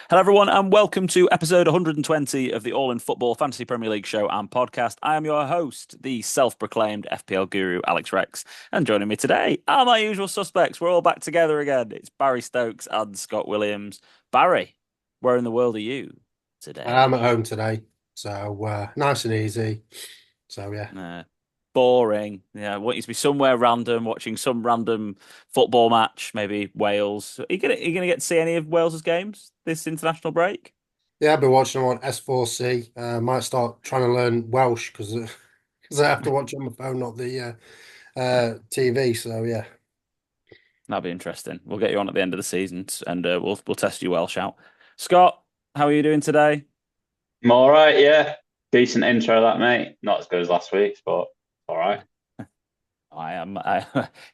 Hello, everyone, and welcome to episode 120 of the All in Football Fantasy Premier League show and podcast. I am your host, the self proclaimed FPL guru, Alex Rex. And joining me today are my usual suspects. We're all back together again. It's Barry Stokes and Scott Williams. Barry, where in the world are you I'm today? at home today, so nice and easy. So yeah, Uh, Boring. Yeah, I want you to be somewhere random, watching some random football match, maybe Wales. Are you gonna get to see any of Wales's games this international break? I've been watching them on S4C. Might start trying to learn Welsh because I have to watch on my phone, not the TV. So yeah, That'd be interesting. We'll get you on at the end of the season, and we'll test you Welsh out. Scott, how are you doing today? I'm all right, yeah. Decent intro, that mate. Not as good as last week's, but all right. I am.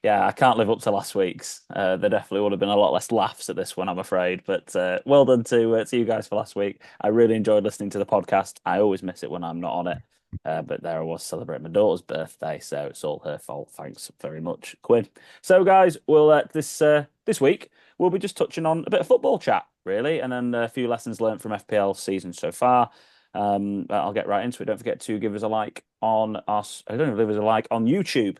Yeah, I can't live up to last week's. There definitely would have been a lot less laughs at this one, I'm afraid. But well done to you guys for last week. I really enjoyed listening to the podcast. I always miss it when I'm not on it. But there I was celebrating my daughter's birthday, so it's all her fault. Thanks very much, Quinn. So, guys, we'll this week we'll be just touching on a bit of football chat, really, and then a few lessons learned from FPL season so far. I'll get right into it. Don't forget to give us a like on us. I don't know, give us a like on YouTube.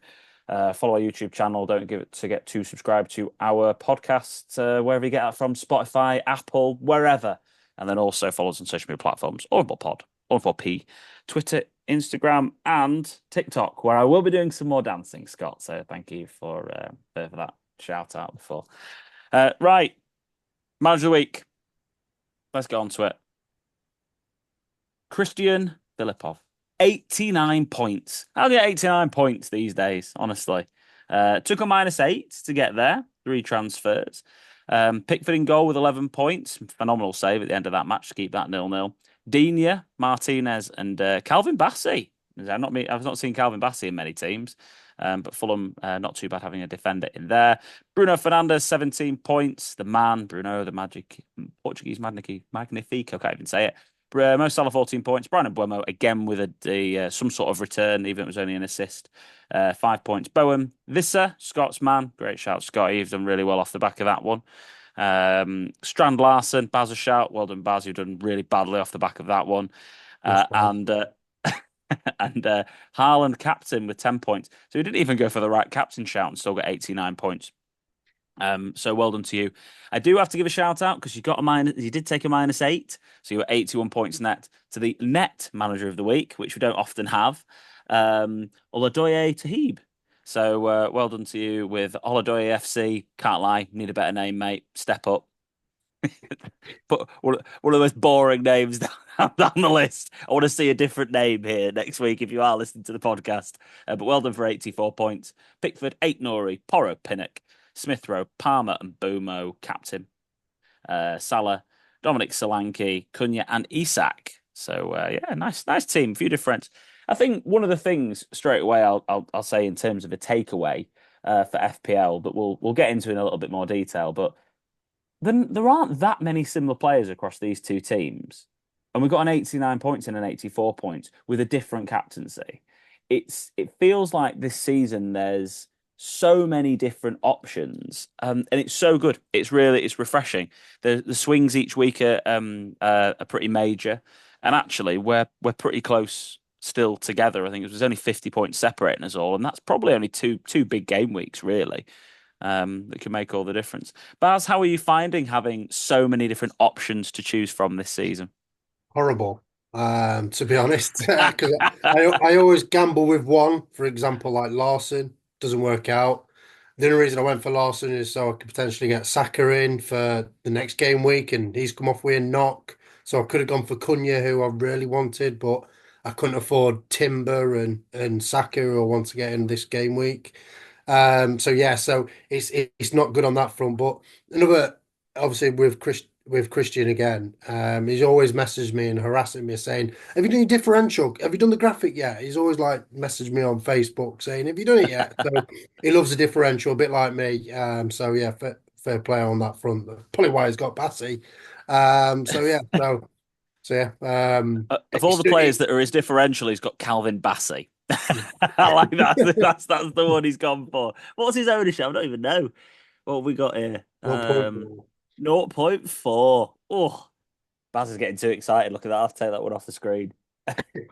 Follow our YouTube channel. Don't forget to subscribe to our podcast wherever you get that from, Spotify, Apple, wherever. And then also follow us on social media platforms, All4Pod, All4P, Twitter, Instagram, and TikTok, where I will be doing some more dancing, Scott. So thank you for that shout out before. Right, Manager of the Week. Let's get on to it. Christian Filipov. 89 points. How do you get 89 points these days, honestly? Took a -8 to get there, three transfers. Pickford in goal with 11 points. Phenomenal save at the end of that match to keep that 0-0. Digne, Martinez, and Calvin Bassey. I've not seen Calvin Bassey in many teams, but Fulham, not too bad having a defender in there. Bruno Fernandes, 17 points. The man, Bruno, the magic Portuguese Magnifico, can't even say it. Mo Salah 14 points. Brian Mbeumo again with some sort of return, even if it was only an assist. 5 points. Bowen, Visser, Scott's man. Great shout, Scott. You've done really well off the back of that one. Strand Larson, Baz a shout. Well done, Baz. You've done really badly off the back of that one. that's Uh, fine. and uh, and Haaland captain with 10 points. So he didn't even go for the right captain shout and still got 89 points. So well done to you. I do have to give a shout out because you did take a -8, so you were 81 points net to the net manager of the week, which we don't often have. Oladoye Tahib. So well done to you with Oladoye FC. Can't lie, need a better name, mate. Step up. But one of the most boring names down the list. I want to see a different name here next week if you are listening to the podcast. But well done for 84 points. Pickford, 8 Nori, Porro, Pinnock, Smith Rowe, Palmer, and Boomo, captain. Salah, Dominic Solanke, Cunha, and Isak. So yeah, nice team. A few different. I think one of the things straight away I'll say in terms of a takeaway for FPL, but we'll get into in a little bit more detail. But then there aren't that many similar players across these two teams. And we've got an 89 points and an 84 points with a different captaincy. It feels like this season there's so many different options, and it's so good. It's refreshing. The swings each week are pretty major, and actually we're pretty close still together. I think it was only 50 points separating us all, and that's probably only two big game weeks really, that can make all the difference. Baz, how are you finding having so many different options to choose from this season? Horrible. To be honest, because I always gamble with one. For example, like Larson doesn't work out. The only reason I went for Larson is so I could potentially get Saka in for the next game week, and he's come off with a knock. So I could have gone for Cunha, who I really wanted, but I couldn't afford Timber and Saka, who I want to get in this game week. So yeah, so it's not good on that front. But another, obviously with Christian again, he's always messaged me and harassing me saying, "Have you done your differential? Have you done the graphic yet?" He's always like messaged me on Facebook saying, "Have you done it yet?" So he loves the differential, a bit like me. So yeah, fair play on that front. Probably why he's got Bassey. So yeah, so yeah. Of all It's, the players that are his differential, he's got Calvin Bassey. I like that. That's the one he's gone for. What's his ownership? I don't even know. What have we got here? Well, 0.4. Oh, Baz is getting too excited. Look at that. I'll take that one off the screen.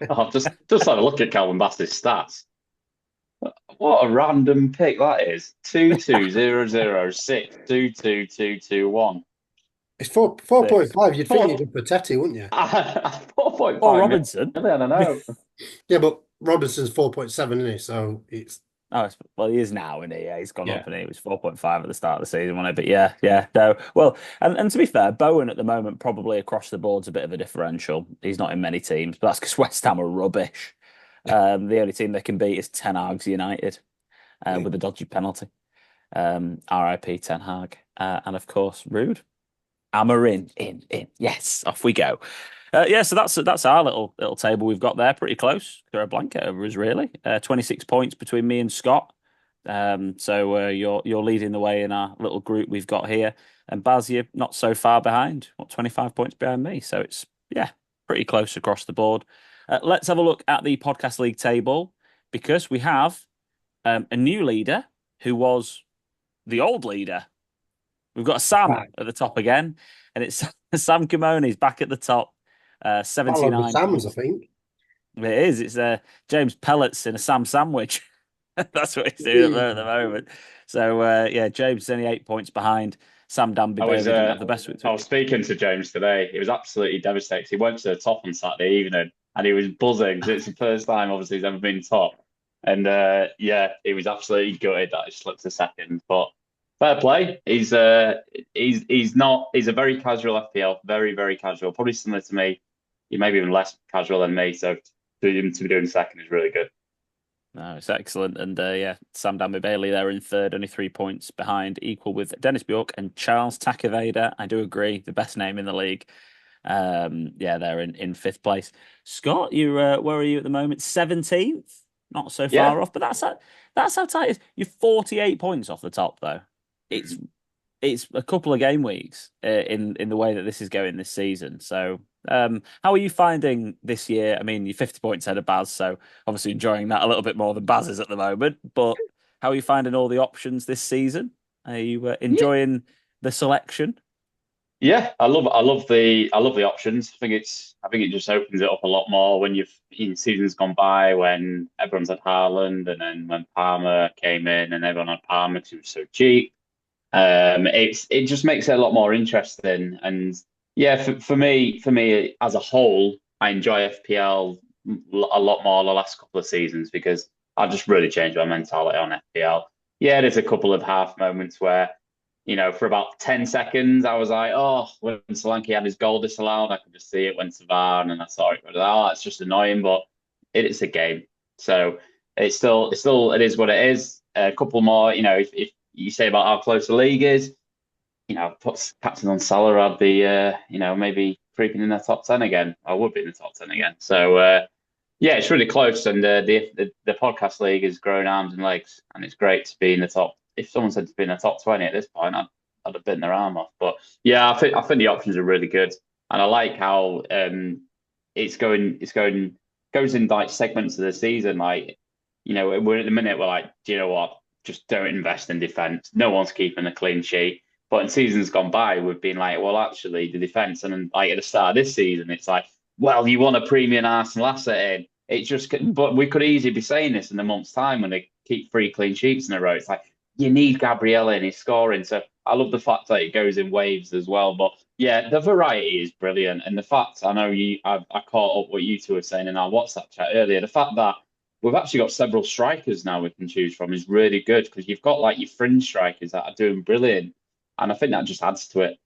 Oh, just had a look at Calvin Bass's stats. What a random pick that is. 2200622221. It's 4.5. Six. You'd think you'd Four, go for Tetty, wouldn't you? 4.5 Or million. Robinson. I don't know. Yeah, but Robinson's 4.7, isn't he? So it's Oh, well, he is now, isn't he? Yeah, he's gone Yeah. up and he was 4.5 at the start of the season, wasn't it? But yeah, no. Well, and to be fair, Bowen at the moment probably across the board's a bit of a differential. He's not in many teams, but that's because West Ham are rubbish. The only team they can beat is Ten Hag's United with a dodgy penalty. RIP Ten Hag. And of course, Rude. Amarin in. Yes, off we go. Yeah, so that's our little table we've got there. Pretty close. Throw a blanket over us, really. 26 points between me and Scott. So you're leading the way in our little group we've got here, and Baz, you're not so far behind. What 25 points behind me? So it's yeah, pretty close across the board. Let's have a look at the podcast league table because we have a new leader who was the old leader. We've got a Sam right. at the top again, and it's Sam Kimoni's back at the top, Quite a lot of 79 Sams, I points. think. It is. It's James Pellets in a Sam sandwich. That's what he's doing up there at the moment. So yeah, James is only 8 points behind. Sam Danby I was Bailey didn't have the best week. I was speaking to James today. He was absolutely devastated. He went to the top on Saturday evening and he was buzzing because it's the first time obviously he's ever been top. And yeah, he was absolutely gutted that he slipped a second. But fair play. He's a very casual FPL, very, very casual, probably similar to me. He may be even less casual than me. So for him to be doing second is really good. No, it's excellent. And yeah, Sam Danby Bailey there in third, only 3 points behind, equal with Dennis Bjork and Charles Takaveda. I do agree, the best name in the league. Yeah, they're in fifth place. Scott, you where are you at the moment? 17th? Not so Yeah. far off, but that's how tight it is. You're 48 points off the top though. It's a couple of game weeks in the way that this is going this season. So how are you finding this year? I mean, you're 50 points ahead of Baz, so obviously enjoying that a little bit more than Baz is at the moment. But how are you finding all the options this season? Are you Yeah. enjoying the selection? Yeah, I love the options. I think it just opens it up a lot more when you've in seasons gone by when everyone's had Haaland and then when Palmer came in and everyone had Palmer because he was so cheap. It just makes it a lot more interesting. And yeah, for me as a whole, I enjoy FPL a lot more the last couple of seasons because I've just really changed my mentality on FPL. Yeah, there's a couple of half moments where for about 10 seconds, I was like, oh, when Solanke had his goal disallowed, I could just see it went to VAR, and then I saw it. Oh, it's just annoying, but it's a game. So it is what it is. A couple more, if you say about how close the league is, put captain on Salah, I'd be, maybe creeping in the top 10 again. I would be in the top 10 again. So, yeah, it's really close, and the podcast league is growing arms and legs, and it's great to be in the top. If someone said to be in the top 20 at this point, I'd have bitten their arm off. But yeah, I think the options are really good, and I like how it's going goes in like segments of the season. Like we're at the minute we're like, do you know what? Just don't invest in defense. No one's keeping a clean sheet. But in seasons gone by, we've been like, well, actually, the defense, and then like at the start of this season, it's like, well, you want a premium Arsenal asset in. It just, but we could easily be saying this in a month's time when they keep 3 clean sheets in a row. It's like you need Gabriella and he's scoring. So I love the fact that it goes in waves as well. But yeah, the variety is brilliant, and the fact I know I caught up what you two were saying in our WhatsApp chat earlier. The fact that we've actually got several strikers now we can choose from is really good because you've got like your fringe strikers that are doing brilliant, and I think that just adds to it.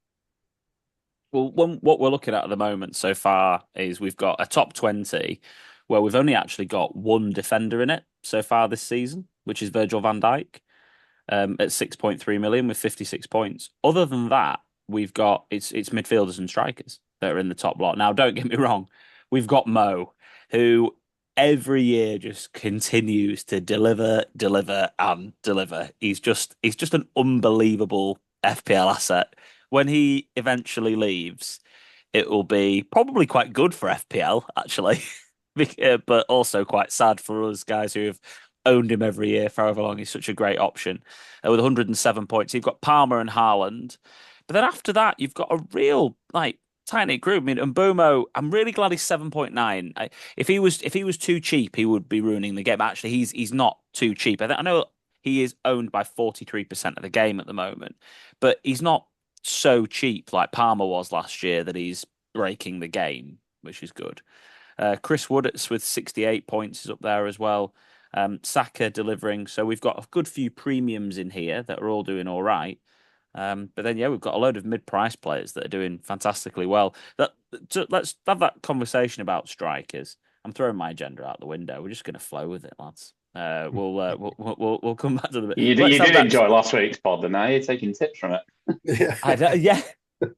Well, what we're looking at the moment so far is we've got a top 20 where we've only actually got one defender in it so far this season, which is Virgil van Dijk at 6.3 million with 56 points. Other than that, we've got it's midfielders and strikers that are in the top lot. Now, don't get me wrong, we've got Mo, who every year just continues to deliver, and deliver. He's just an unbelievable FPL asset. When he eventually leaves, it will be probably quite good for FPL, actually, but also quite sad for us guys who have owned him every year for however long. He's such a great option. With 107 points, you've got Palmer and Haaland. But then after that, you've got a real, like, tight knit group. I mean, Mbumo, I'm really glad he's 7.9. If he was too cheap, he would be ruining the game. Actually, he's not too cheap. I know he is owned by 43% of the game at the moment, but he's not so cheap like Palmer was last year that he's breaking the game, which is good. Chris Woodets with 68 points is up there as well. Saka delivering. So we've got a good few premiums in here that are all doing all right. But then, yeah, we've got a load of mid-price players that are doing fantastically well. Let's have that conversation about strikers. I'm throwing my agenda out the window. We're just going to flow with it, lads. We'll come back to the bit. You, Let's you have did that. enjoy last week's pod, and now you're taking tips from it. Yeah. Do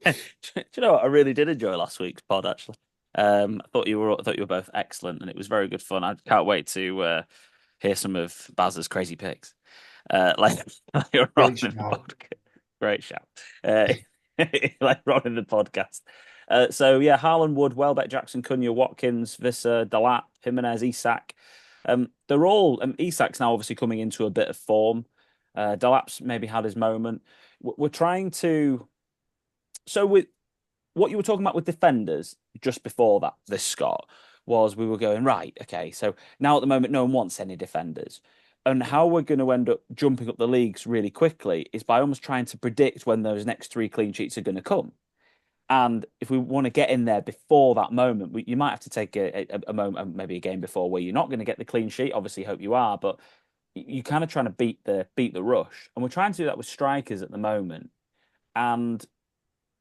you know what? I really did enjoy last week's pod, actually. I thought you were both excellent, and it was very good fun. I can't wait to hear some of Baz's crazy picks. Later on Great in the shout. podcast. Great shout. Later on in the podcast. So yeah, Haaland, Wood, Welbeck, Jackson, Cunha, Watkins, Visser, Delap, Jimenez, Isak. They're all Isak's now obviously coming into a bit of form. Delap's maybe had his moment. We're trying to. So with what you were talking about with defenders just before that, this Scott, was we were going, right, okay, so now at the moment, no one wants any defenders. And how we're going to end up jumping up the leagues really quickly is by almost trying to predict when those next 3 clean sheets are going to come. And if we want to get in there before that moment, you might have to take a moment, maybe a game before where you're not going to get the clean sheet. Obviously, hope you are, but you're kind of trying to beat the rush. And we're trying to do that with strikers at the moment. And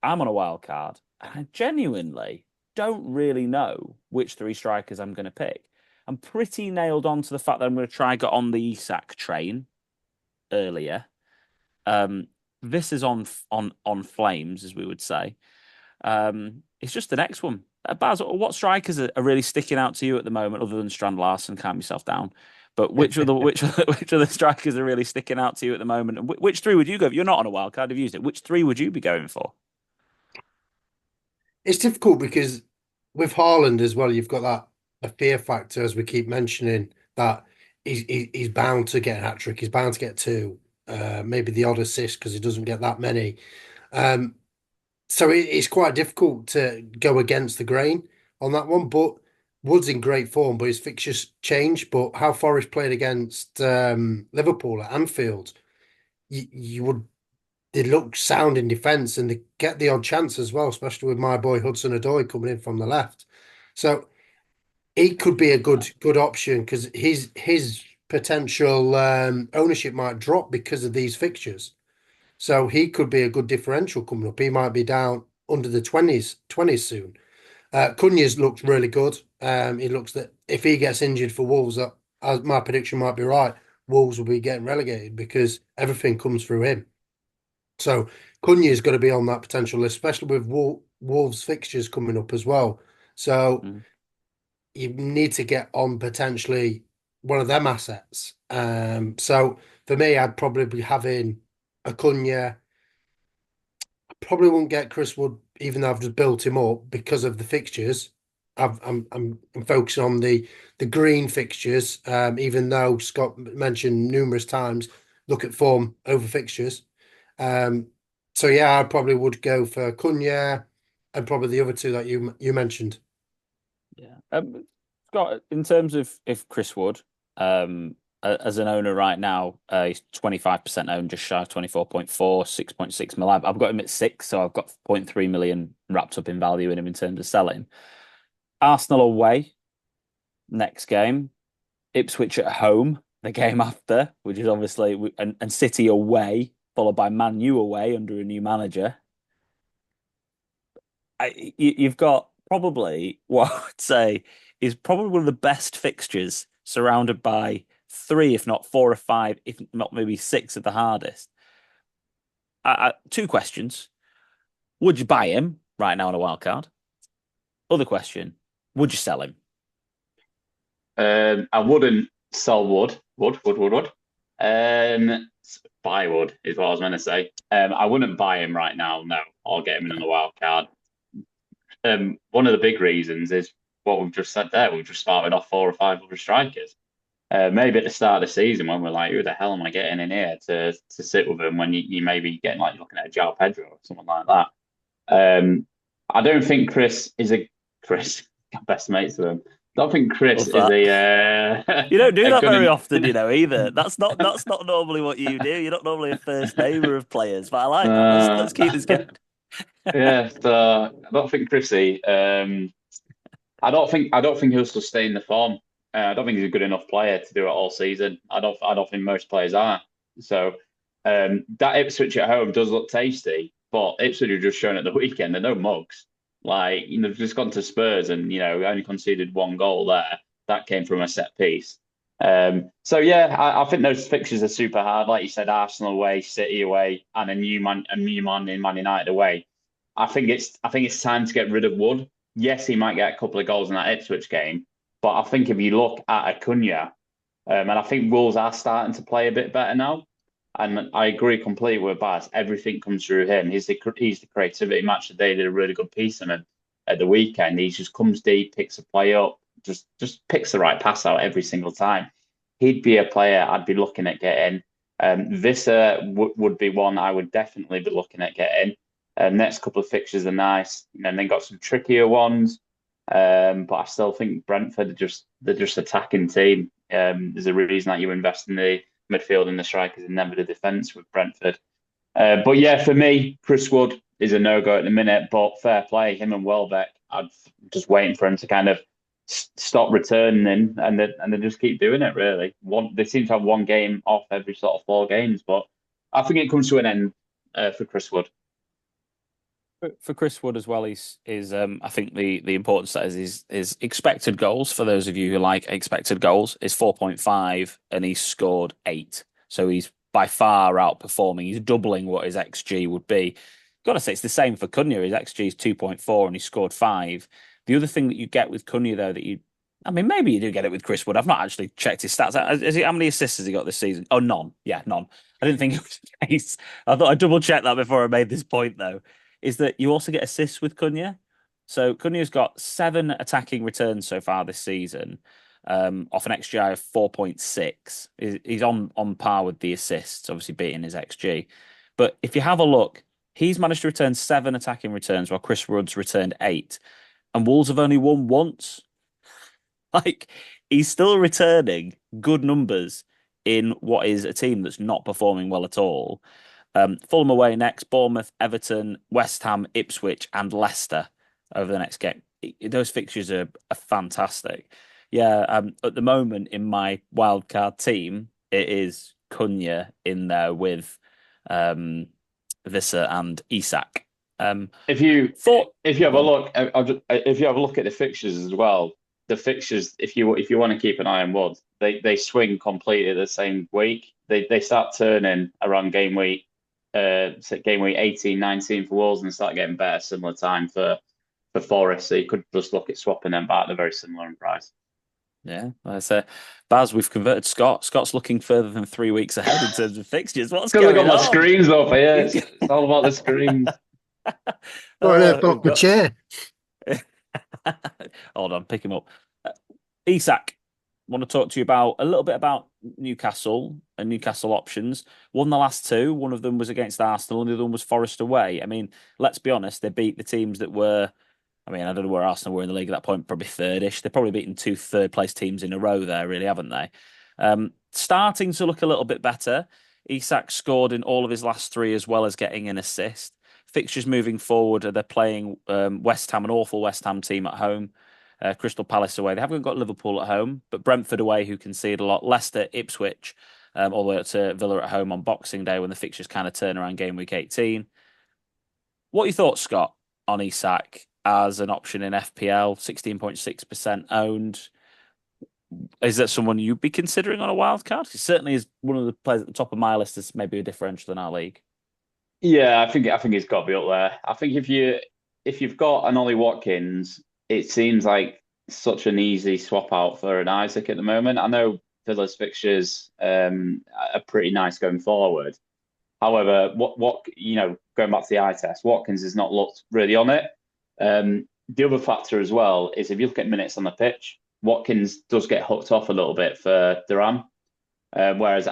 I'm on a wild card, and I genuinely don't really know which 3 strikers I'm going to pick. I'm pretty nailed on to the fact that I'm going to try get on the Isak train earlier. This is on flames, as we would say. It's just the next one. Baz, what strikers are really sticking out to you at the moment, other than Strand Larsen? Calm yourself down. But which of the strikers are really sticking out to you at the moment? And which 3 would you go? You're not on a wild card. Have used it. Which 3 would you be going for? It's difficult because with Haaland as well, you've got that a fear factor, as we keep mentioning, that he's bound to get a hat trick. He's bound to get two, maybe the odd assist because he doesn't get that many. Um, so it's quite difficult to go against the grain on that one. But Wood's in great form, but his fixtures change. But how Forest played against Liverpool at Anfield, you would they look sound in defence and they get the odd chance as well, especially with my boy Hudson-Odoi coming in from the left. So he could be a good option because his potential ownership might drop because of these fixtures. So he could be a good differential coming up. He might be down under the 20s soon. Cunha's looks really good. He looks that if he gets injured for Wolves, my prediction might be right. Wolves will be getting relegated because everything comes through him. So Cunha is going to be on that potential list, especially with Wolves fixtures coming up as well. So Mm. you need to get on potentially one of them assets. So for me, I'd probably be having a Cunha. I probably won't get Chris Wood, even though I've just built him up because of the fixtures. I'm focusing on the green fixtures, even though Scott mentioned numerous times, look at form over fixtures. Um, so yeah, I probably would go for Cunha and probably the other two that you mentioned. Yeah. Scott, in terms of if Chris Wood, as an owner right now, he's 25% owned, just shy of 24.4, 6.6 mil. I've got him at 6, so I've got 0.3 million wrapped up in value in him in terms of selling. Arsenal away next game, Ipswich at home the game after, which is obviously and City away, followed by Man U away under a new manager. You've got probably what I would say is probably one of the best fixtures, surrounded by 3, if not 4 or 5, if not maybe 6 of the hardest. 2 questions: would you buy him right now on a wild card? Other question: would you sell him? I wouldn't sell wood. Buy wood is what I was going to say. I wouldn't buy him right now, no, or get him in on the wild card. One of the big reasons is what we've just said there. We've just started off 4 or 5 other strikers. Maybe at the start of the season when we're like, who the hell am I getting in here to sit with him when you may be getting like looking at a João Pedro or someone like that. I don't think Chris is a Chris. Best mates with him. I don't think Chris Love is that. You don't do a that good very enough. often, either. That's not normally what you do. You're not normally a first namer of players, but I like that. Let's Uh, keep this going. yeah, so I don't think Chrissy. I don't think he'll sustain the form. I don't think he's a good enough player to do it all season. I don't think most players are. So that Ipswich at home does look tasty, but Ipswich have just shown at the weekend they're no mugs. Like they've just gone to Spurs and only conceded one goal there. That came from a set piece. So yeah, I think those fixtures are super hard. Like you said, Arsenal away, City away, and a new man in Man United away. I think it's time to get rid of Wood. Yes, he might get a couple of goals in that Ipswich game, but I think if you look at Acuna, and I think Wolves are starting to play a bit better now. And I agree completely with Baz. Everything comes through him. He's the creativity match. They did a really good piece on him at the weekend. He just comes deep, picks a play up, just picks the right pass out every single time. He'd be a player I'd be looking at getting. Visser would be one I would definitely be looking at getting. Next couple of fixtures are nice, and then got some trickier ones. But I still think Brentford they're just attacking team. There's a reason that you invest in the midfield and the strikers and never the defence with Brentford. But yeah, for me, Chris Wood is a no-go at the minute, but fair play, him and Welbeck. I'm just waiting for him to kind of stop returning and then just keep doing it, really. They seem to have one game off every sort of 4 games, but I think it comes to an end for Chris Wood. For Chris Wood as well, is I think the importance that is expected goals. For those of you who like expected goals, is 4.5, and he's scored 8. So he's by far outperforming. He's doubling what his XG would be. Got to say, it's the same for Cunha. His XG is 2.4, and he scored 5. The other thing that you get with Cunha, though, I mean, maybe you do get it with Chris Wood. I've not actually checked his stats. How many assists has he got this season? Oh, none. Yeah, none. I didn't think it was the case. I thought I'd double check that before I made this point, though, is that you also get assists with Cunha. So Cunha's got 7 attacking returns so far this season, off an XGI of 4.6. He's on par with the assists, obviously beating his XG. But if you have a look, he's managed to return 7 attacking returns while Chris Wood's returned 8. And Wolves have only won once. Like, he's still returning good numbers in what is a team that's not performing well at all. Fulham away next, Bournemouth, Everton, West Ham, Ipswich, and Leicester over the next game. Those fixtures are fantastic. Yeah, at the moment in my wildcard team, it is Cunha in there with Visser and Isak. If you For if you have Go a on. look, if you have a look at the fixtures as well, the fixtures, if you want to keep an eye on Wood, they swing completely the same week. They start turning around game week 18, 19 for Wolves, and start getting better similar time for Forest. So you could just look at swapping them back. They're very similar in price. Yeah, I say, Baz, we've converted Scott. Scott's looking further than 3 weeks ahead in terms of fixtures. What's Because I got going my on? screens up here. He's It's all about the screens. Got an We've off my got. chair. Hold on, pick him up. Isak, want to talk to you about a little bit about Newcastle and Newcastle options. Won the last 2. One of them was against Arsenal, and the other one was Forest away. I mean, let's be honest, they beat the teams that were. I mean, I don't know where Arsenal were in the league at that point, probably third-ish. They've probably beaten 2 third-place teams in a row there, really, haven't they? Starting to look a little bit better. Isak scored in all of his last 3 as well as getting an assist. Fixtures moving forward, they're playing West Ham, an awful West Ham team at home. Crystal Palace away. They haven't got Liverpool at home, but Brentford away, who concede a lot. Leicester, Ipswich, all the way up to Villa at home on Boxing Day when the fixtures kind of turn around game week 18. What are your thoughts, Scott, on Isak as an option in FPL? 16.6% owned. Is that someone you'd be considering on a wild card? He certainly is one of the players at the top of my list as maybe a differential in our league. Yeah, I think he's got to be up there. I think if you've got an Ollie Watkins, it seems like such an easy swap out for an Isaac at the moment. I know Villa's fixtures are pretty nice going forward. However, what going back to the eye test, Watkins has not looked really on it. The other factor as well is if you look at minutes on the pitch, Watkins does get hooked off a little bit for Duran. Whereas,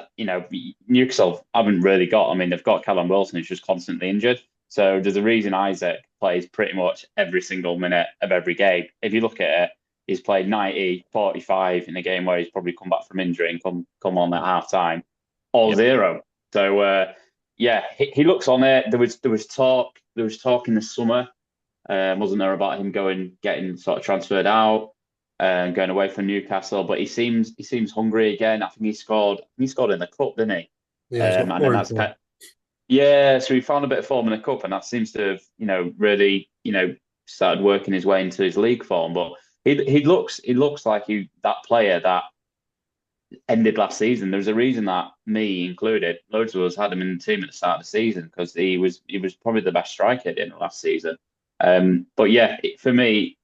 Newcastle haven't really got. I mean, they've got Callum Wilson who's just constantly injured. So there's a reason Isaac plays pretty much every single minute of every game. If you look at it, he's played 90, 45 in a game where he's probably come back from injury and come on at half time, or Yep. zero. So yeah, he looks on it. There was talk in the summer, wasn't there, about him getting sort of transferred out and going away from Newcastle. But he seems hungry again. I think he scored in the cup, didn't he? Yeah, he's got And then four in that's four. yeah. So he found a bit of form in the cup, and that seems to have really started working his way into his league form. But he looks like that player that ended last season. There's a reason that me included, loads of us had him in the team at the start of the season because he was probably the best striker in the last season. But yeah, for me,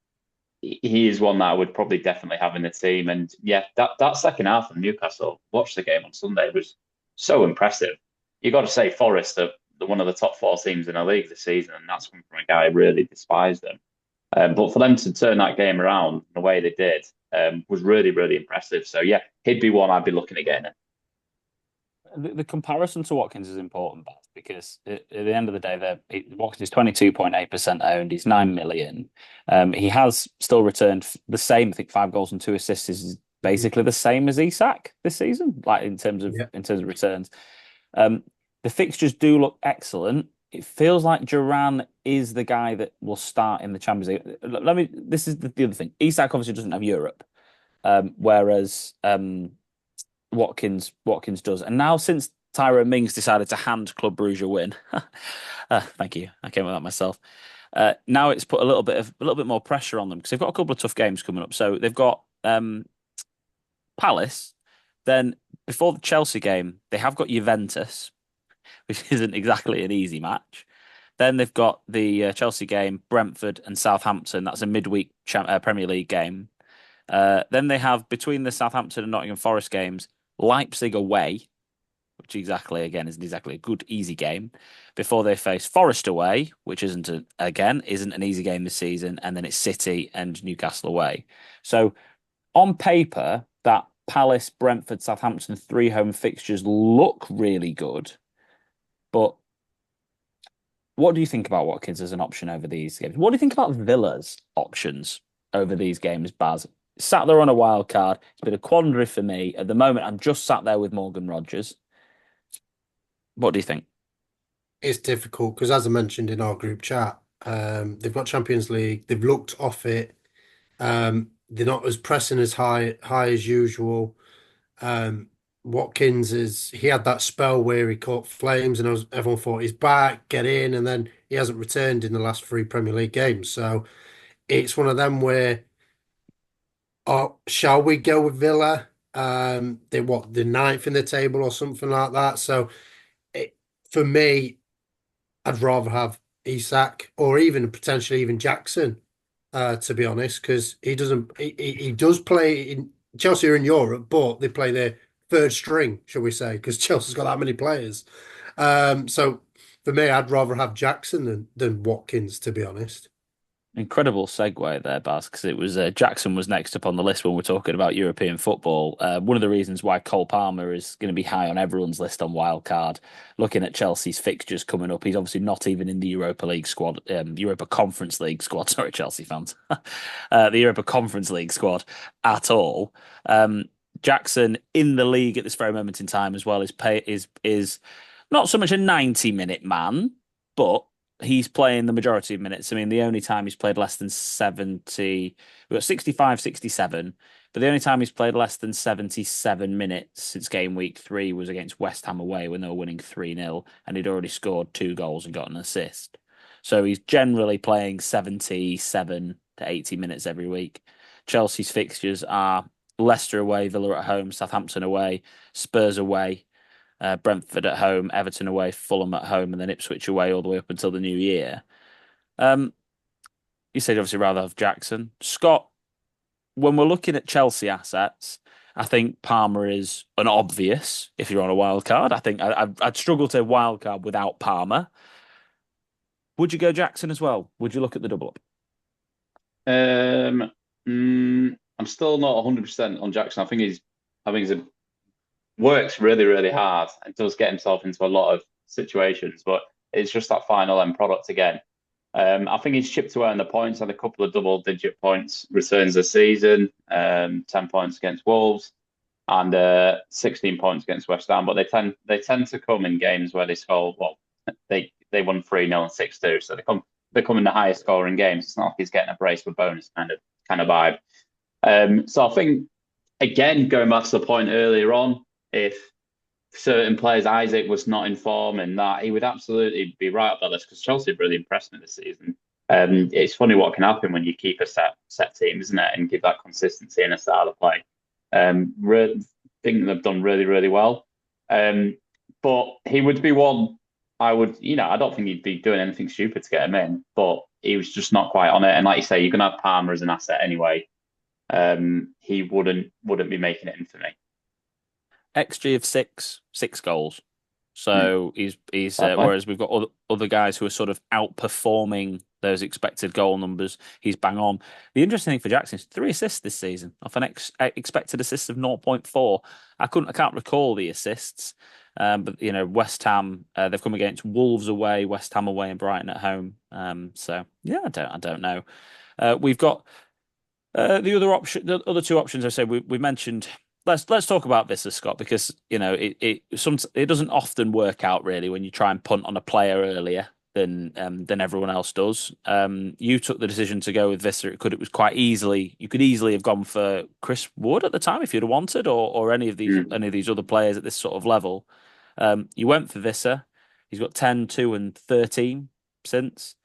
he is one that I would probably definitely have in the team. And yeah, that second half of Newcastle, watch the game on Sunday, was so impressive. You got to say, Forest are one of the top 4 teams in the league this season, and that's coming from a guy who really despised them. But for them to turn that game around the way they did was really, really impressive. So yeah, he'd be one I'd be looking at getting. The comparison to Watkins is important, Beth, because at the end of the day, Watkins is 22.8% owned. He's 9 million. He has still returned the same. I think 5 goals and 2 assists is basically the same as Isak this season, like in terms of returns. The fixtures do look excellent. It feels like Duran is the guy that will start in the Champions League. This is the other thing. Isak obviously doesn't have Europe, whereas Watkins does. And now since Tyrone Mings decided to hand Club Brugge a win, thank you, I came with that myself. Now it's put a little bit more pressure on them because they've got a couple of tough games coming up. So they've got Palace. Then before the Chelsea game, they have got Juventus, which isn't exactly an easy match. Then they've got the Chelsea game, Brentford and Southampton. That's a midweek Premier League game. Then they have, between the Southampton and Nottingham Forest games, Leipzig away, which isn't exactly a good, easy game, before they face Forest away, which isn't an easy game this season, and then it's City and Newcastle away. So on paper, that Palace, Brentford, Southampton 3 home fixtures look really good, but what do you think about Watkins as an option over these games? What do you think about Villa's options over these games, Baz? Sat there on a wild card. It's been a quandary for me. At the moment, I'm just sat there with Morgan Rogers. What do you think? It's difficult because, as I mentioned in our group chat, they've got Champions League. They've looked off it. They're not as pressing as high as usual. Watkins he had that spell where he caught flames, and everyone thought he's back, get in, and then he hasn't returned in the last 3 Premier League games. So it's one of them where, shall we go with Villa? The 9th in the table or something like that. So for me, I'd rather have Isak or even potentially even Jackson, to be honest, because he does play in Chelsea are in Europe, but they play their 3rd string, shall we say, because Chelsea's got that many players. So for me, I'd rather have Jackson than Watkins, to be honest. Incredible segue there, Baz, because it was Jackson was next up on the list when we're talking about European football. One of the reasons why Cole Palmer is going to be high on everyone's list on wildcard, looking at Chelsea's fixtures coming up, he's obviously not even in the Europa League squad, Europa Conference League squad. Sorry, Chelsea fans, the Europa Conference League squad at all. Jackson in the league at this very moment in time as well is not so much a 90-minute man, but he's playing the majority of minutes. I mean, the only time he's played less than 70, we've got 65, 67, but the only time he's played less than 77 minutes since game week 3 was against West Ham away when they were winning 3-0, and he'd already scored 2 goals and got an assist. So he's generally playing 77 to 80 minutes every week. Chelsea's fixtures are Leicester away, Villa at home, Southampton away, Spurs away, Brentford at home, Everton away, Fulham at home, and then Ipswich away all the way up until the new year. You said obviously rather have Jackson. Scott, when we're looking at Chelsea assets, I think Palmer is an obvious if you're on a wild card. I think I'd struggle to wild card without Palmer. Would you go Jackson as well? Would you look at the double up? I'm still not 100% on Jackson. I think he's works really, really hard and does get himself into a lot of situations, but it's just that final end product again. I think he's chipped away on the points, had a couple of double-digit points returns this season, 10 points against Wolves and 16 points against West Ham. But they tend to come in games where they score. Well, they won 3-0 and 6-2, so they come in the highest scoring games. It's not like he's getting a brace for bonus kind of vibe. So I think again, going back to the point earlier on, if certain players, Isaac was not in form and that, he would absolutely be right up that list because Chelsea really impressed me this season. It's funny what can happen when you keep a set team, isn't it, and give that consistency in a style of play. Think they've done really, really well. But he would be one I would, I don't think he'd be doing anything stupid to get him in, but he was just not quite on it. And like you say, you're going to have Palmer as an asset anyway. He wouldn't be making it in for me. XG of 6 goals. So he's whereas we've got other guys who are sort of outperforming those expected goal numbers. He's bang on. The interesting thing for Jackson is 3 assists this season off an expected assist of 0.4. I can't recall the assists, but West Ham they've come against Wolves away, West Ham away, and Brighton at home. So yeah, I don't know. We've got the other 2 options. I said we mentioned. Let's talk about this, Scott, because it doesn't often work out really when you try and punt on a player earlier than everyone else does. You took the decision to go with Visser. You could easily have gone for Chris Wood at the time if you'd have wanted, or any of these other players at this sort of level. You went for Visser. He's got 10, 2, and 13 since.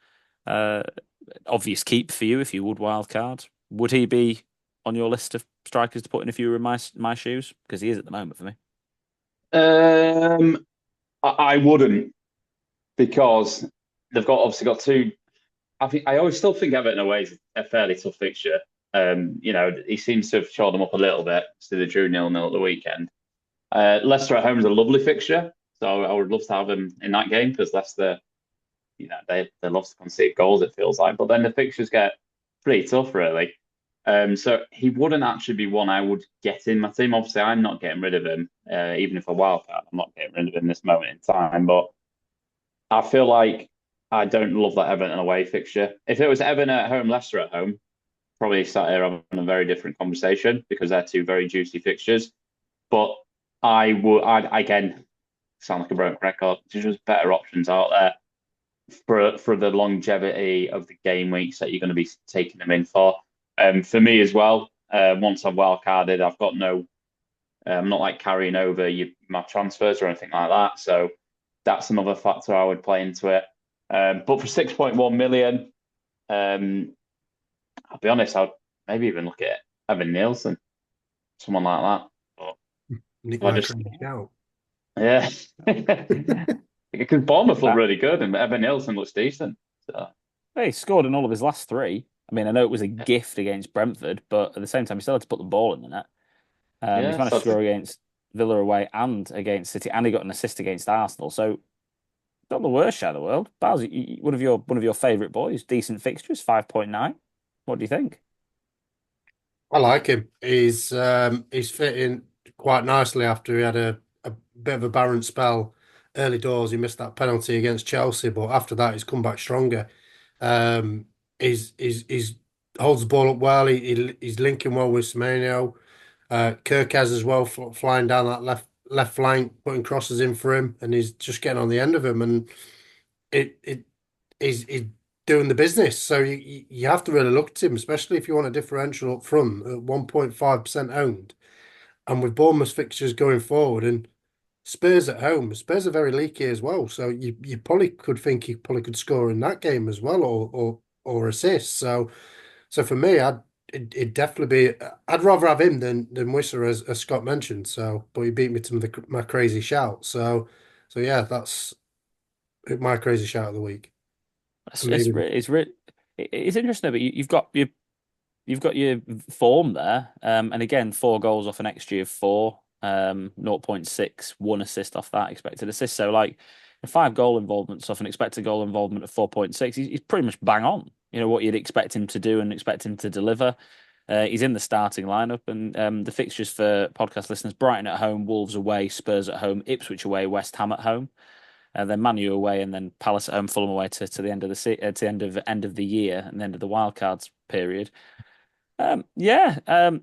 Obvious keep for you if you would wildcard. Would he be on your list of strikers to put in if you were in my shoes? Because he is at the moment for me. I wouldn't, because they've obviously got 2. I always still think Everton away is a fairly tough fixture. He seems to have shored them up a little bit. So they drew 0-0 at the weekend. Leicester at home is a lovely fixture, so I would love to have him in that game because Leicester, they love to concede goals. It feels like, but then the fixtures get pretty tough, really. So he wouldn't actually be one I would get in my team. Obviously, I'm not getting rid of him, even if a wildcard. I'm not getting rid of him this moment in time. But I feel like I don't love that Everton away fixture. If it was Everton at home, Leicester at home, probably sat here having a very different conversation because they're 2 very juicy fixtures. But I'd again sound like a broken record. There's just better options out there for the longevity of the game weeks that you're going to be taking them in for. For me as well, once I've wildcarded, I've got I'm not like carrying over my transfers or anything like that. So that's another factor I would play into it. But for 6.1 million, I'll be honest, I'd maybe even look at Evan Nielsen, someone like that. But yeah, because Bournemouth look really good and Evan Nielsen looks decent. So. Hey, he scored in all of his last 3. I mean, I know it was a gift against Brentford, but at the same time, he still had to put the ball in the net. He's managed to score against Villa away and against City, and he got an assist against Arsenal. So, not the worst shot in the world. Baz, one of your favourite boys, decent fixtures, 5.9. What do you think? I like him. He's fitting quite nicely after he had a bit of a barren spell early doors. He missed that penalty against Chelsea, but after that, he's come back stronger. He's holds the ball up well. He's linking well with Semenyo. Kirk has as well, flying down that left flank, putting crosses in for him, and he's just getting on the end of him, and he's doing the business. So you have to really look at him, especially if you want a differential up front at 1.5% owned, and with Bournemouth fixtures going forward and Spurs at home. Spurs are very leaky as well, so you probably could think he probably could score in that game as well, or assist. So for me, it'd definitely be. I'd rather have him than Wisser, as Scott mentioned. So, but he beat me to my crazy shout. So yeah, that's my crazy shout of the week. It's interesting, but you've got your form there, and again, 4 goals off an XG of 4, 0.6, 1 assist off that expected assist. So like 5 goal involvements off an expected goal involvement of 4.6, he's pretty much bang on. What you'd expect him to do and expect him to deliver. He's in the starting lineup, and the fixtures for podcast listeners: Brighton at home, Wolves away, Spurs at home, Ipswich away, West Ham at home. then Man U away, and then Palace at home, Fulham away to the end of to the end of the year and the end of the wildcards period. Yeah,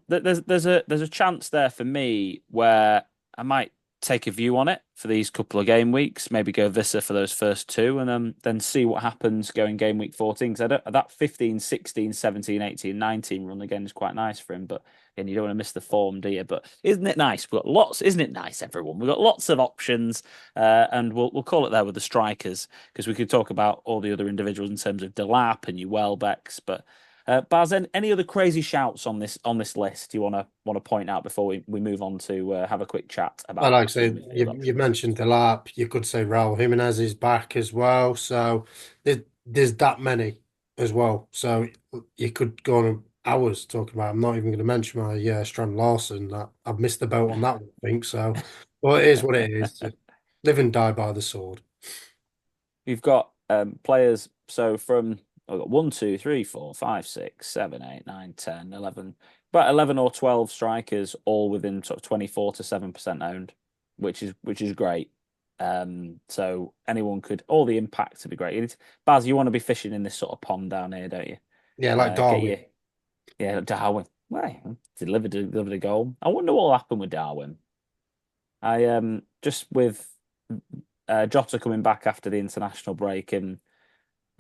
there's a chance there for me where I might take a view on it for these couple of game weeks, maybe go Vissa for those first two, and then see what happens going game week 14. Because that 15, 16, 17, 18, 19 run again is quite nice for him. But again, you don't want to miss the form, do you? But isn't it nice? We've got lots, isn't it nice, everyone? We've got lots of options, and we'll call it there with the strikers because we could talk about all the other individuals in terms of Delap and your Welbecks, but. Baz, any other crazy shouts on this list you want to point out before we move on to have a quick chat Well, about like I other say, midfield you options? mentioned Delap. You could say Raul Jimenez is back as well. So there's that many as well. So you could go on hours talking about. I'm not even going to mention my Strand Larson. That I've missed the boat on that one, I think so. But it is what it is. Live and die by the sword. We've got players. So from I've got 1, 2, 3, 4, 5, 6, 7, 8, 9, 10, 11, about 11 or 12 strikers, all within sort of 24 to 7% owned, which is great. So anyone could, all the impacts would be great. Baz, you want to be fishing in this sort of pond down here, don't you? Yeah, like Get Darwin. you, yeah, Darwin. Well, delivered a goal. I wonder what will happen with Darwin. I just with Jota coming back after the international break and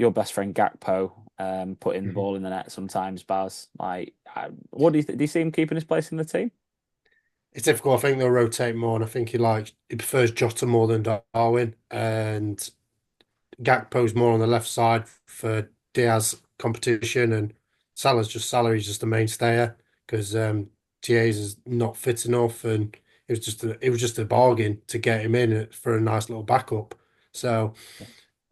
your best friend Gakpo putting the Mhm. ball in the net sometimes, Baz. Like, what do you see him keeping his place in the team? It's difficult. I think they'll rotate more, and I think he prefers Jota more than Darwin, and Gakpo's more on the left side for Diaz competition, and Salah's just Salah. He's just a mainstayer because TA's is not fit enough, and it was just a bargain to get him in for a nice little backup. So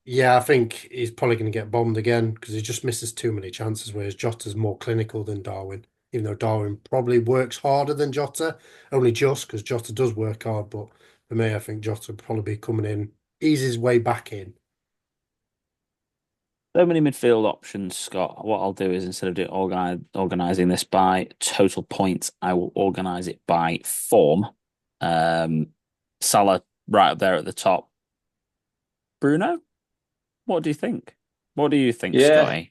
yeah, I think he's probably going to get bombed again because he just misses too many chances. Whereas Jota's more clinical than Darwin, even though Darwin probably works harder than Jota, only just because Jota does work hard. But for me, I think Jota will probably be coming in, ease his way back in. So many midfield options, Scott. What I'll do is instead of organizing this by total points, I will organize it by form. Um, Salah right up there at the top. Bruno, what do you think? What do you think, Yeah, Scotty?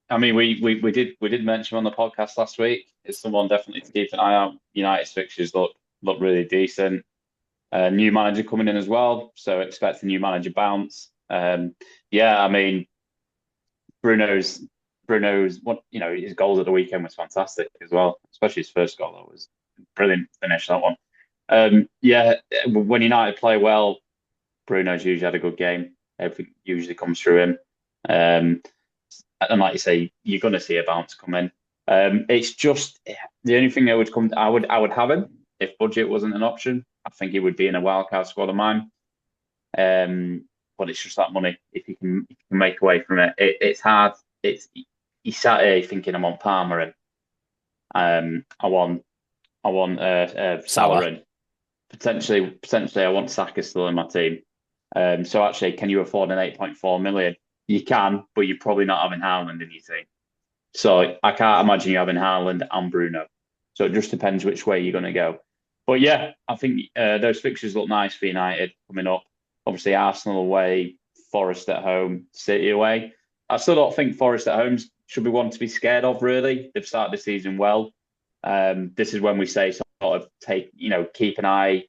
I mean, we did mention on the podcast last week. It's someone definitely to keep an eye out. United's fixtures look really decent. New manager coming in as well, so expect a new manager bounce. Yeah, I mean, Bruno's Bruno's what his goals at the weekend was fantastic as well, especially his first goal. That was brilliant finish, that one. Yeah, when United play well, Bruno's usually had a good game. Everything usually comes through him. Um, and like you say, you're going to see a bounce come in. It's just the only thing that would come. I would have him if budget wasn't an option. I think he would be in a wildcard squad of mine. But it's just that money. If you can make away from it, it's hard. It's you sat here thinking I'm on Palmer and I want Salah Salah. and potentially I want Saka still in my team. So actually, can you afford an 8.4 million? You can, but you're probably not having Haaland in your team. So I can't imagine you having Haaland and Bruno. So it just depends which way you're going to go. But yeah, I think those fixtures look nice for United coming up. Obviously, Arsenal away, Forest at home, City away. I still don't think Forest at home should be one to be scared of, really. They've started the season well. This is when we say sort of keep an eye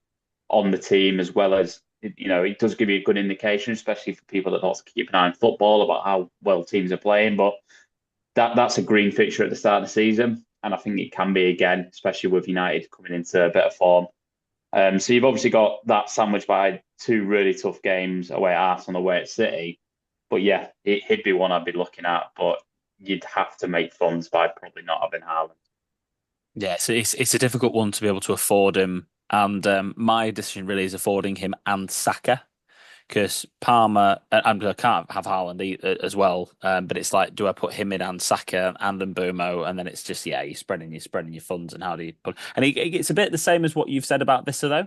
on the team as well as, it does give you a good indication, especially for people that don't keep an eye on football about how well teams are playing. But that's a green fixture at the start of the season, and I think it can be again, especially with United coming into a better form. So you've obviously got that sandwiched by two really tough games away at Arsenal, away at City. But yeah, he'd be one I'd be looking at, but you'd have to make funds by probably not having Haaland. Yeah, so it's a difficult one to be able to afford him, and my decision really is affording him and Saka because Palmer and I can't have Haaland as well. But it's like, do I put him in and Saka and Mbumo, and then it's just you're spreading your funds and how do you put? And it's a bit the same as what you've said about Vissa though.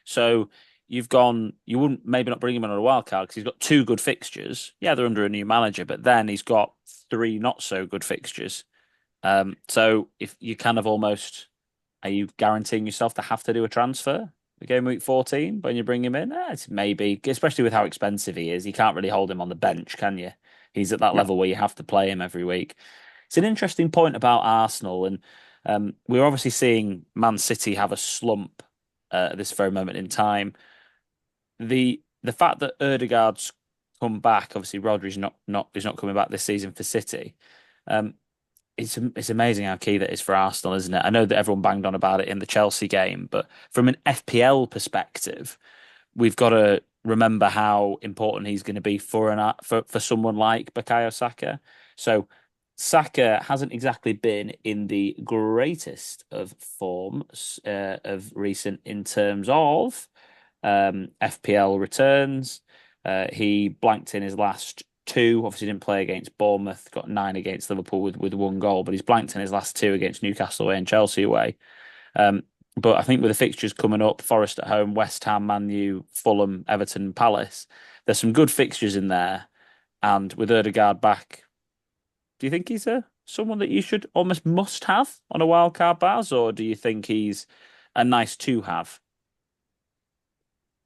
So you wouldn't maybe not bring him on a wild card because he's got two good fixtures. Yeah, they're under a new manager, but then he's got three not so good fixtures. So if you kind of almost are you guaranteeing yourself to have to do a transfer? the game week 14 when you bring him in? It's maybe, especially with how expensive he is. You can't really hold him on the bench, can you? He's at that No. level where you have to play him every week. It's an interesting point about Arsenal, and we're obviously seeing Man City have a slump at this very moment in time. The fact that Ødegaard's come back, obviously Rodri's not coming back this season for City. Um, it's amazing how key that is for Arsenal, isn't it? I know that everyone banged on about it in the Chelsea game, but from an FPL perspective, we've got to remember how important he's going to be for someone like Bukayo Saka. So Saka hasn't exactly been in the greatest of forms of recent in terms of FPL returns. He blanked in his last two. Obviously, didn't play against Bournemouth. Got 9 against Liverpool with one goal, but he's blanked in his last two against Newcastle away and Chelsea away. Um, but I think with the fixtures coming up, Forest at home, West Ham, Man U, Fulham, Everton, Palace, there's some good fixtures in there. And with Ødegaard back, do you think he's someone that you should almost must have on a wild card baz, or do you think he's a nice to have?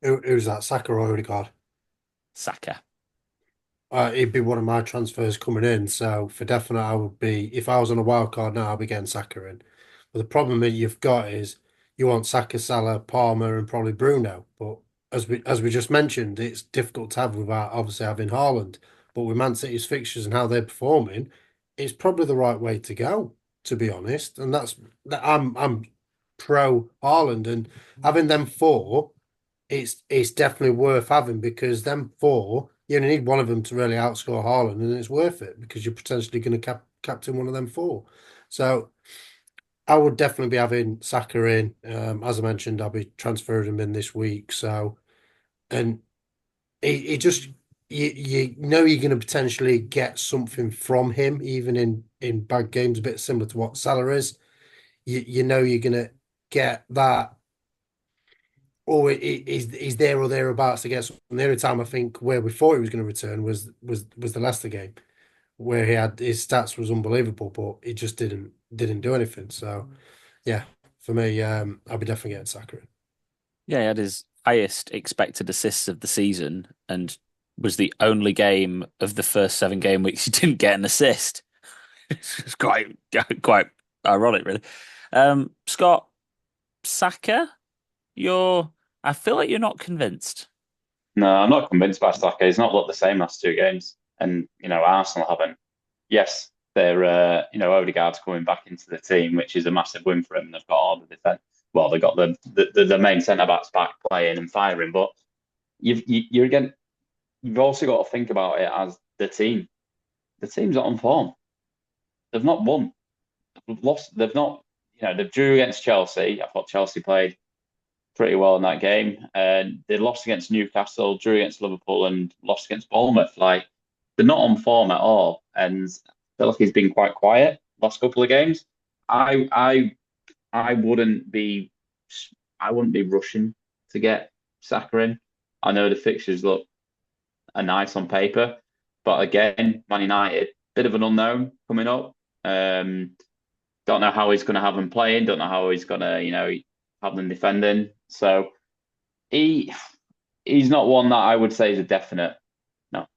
Who's that? Saka or Odegaard? Saka. He'd be one of my transfers coming in. So for definite, I would be if I was on a wild card now, I'd be getting Saka in. But the problem that you've got is you want Saka, Salah, Palmer, and probably Bruno. But as we just mentioned, it's difficult to have without obviously having Haaland. But with Man City's fixtures and how they're performing, it's probably the right way to go, to be honest. And I'm pro Haaland and having them four, it's definitely worth having because them four, you only need one of them to really outscore Haaland, and it's worth it because you're potentially going to captain one of them four. So I would definitely be having Saka in. As I mentioned, I'll be transferring him in this week. So and it just you know you're going to potentially get something from him, even in bad games, a bit similar to what Salah is. You know you're going to get that or he's there or thereabouts to get something. The only time I think where we thought he was going to return was the Leicester game, where he had his stats was unbelievable, but he just didn't do anything. So yeah, for me, I'll be definitely getting Saka in. Yeah, he had his highest expected assists of the season and was the only game of the first 7 game weeks he didn't get an assist. It's quite ironic, really. Scott, Saka, you're I feel like you're not convinced. No, I'm not convinced by Saka. He's not looked the same last 2 games, and Arsenal haven't. Yes, they're Odegaard's coming back into the team, which is a massive win for him. They've got all the defense. Well, they've got the main centre backs back playing and firing, but you're again. You've also got to think about it as the team. The team's not on form. They've not won. They've lost. They've not. They've drew against Chelsea. I thought Chelsea played pretty well in that game. And they lost against Newcastle, drew against Liverpool, and lost against Bournemouth. Like they're not on form at all. And I feel like he's been quite quiet last couple of games. I I I wouldn't be rushing to get Saka in. I know the fixtures look are nice on paper, but again, Man United, bit of an unknown coming up. Don't know how he's going to have them playing. Don't know how he's going to, have them defending. So he he's not one that I would say is a definite. No.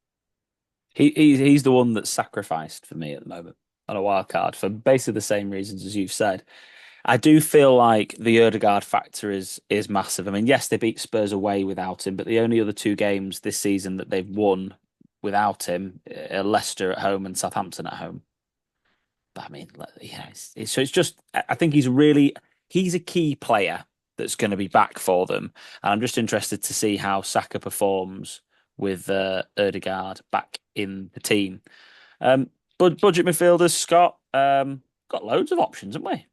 He's the one that's sacrificed for me at the moment on a wild card for basically the same reasons as you've said. I do feel like the Ødegaard factor is massive. I mean, yes, they beat Spurs away without him, but the only other 2 games this season that they've won without him are Leicester at home and Southampton at home. But I mean, so it's just I think he's a key player that's going to be back for them, and I'm just interested to see how Saka performs with Ødegaard back in the team. But budget midfielders, Scott, got loads of options, haven't we?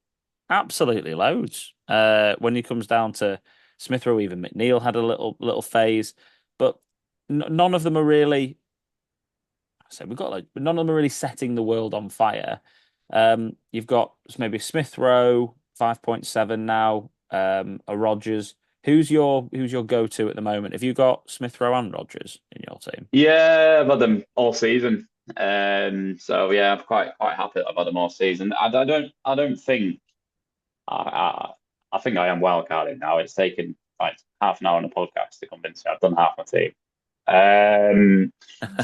Absolutely loads. When it comes down to Smith Rowe, even McNeil had a little phase, but none of them are really. So we've got none of them are really setting the world on fire. You've got maybe Smith Rowe 5.7 now, a Rodgers. Who's your go-to at the moment? Have you got Smith Rowe and Rodgers in your team? Yeah, I've had them all season. So yeah, I'm quite happy that I've had them all season. I don't think I think I am wildcarding now. It's taken like half an hour on a podcast to convince me I've done half my team.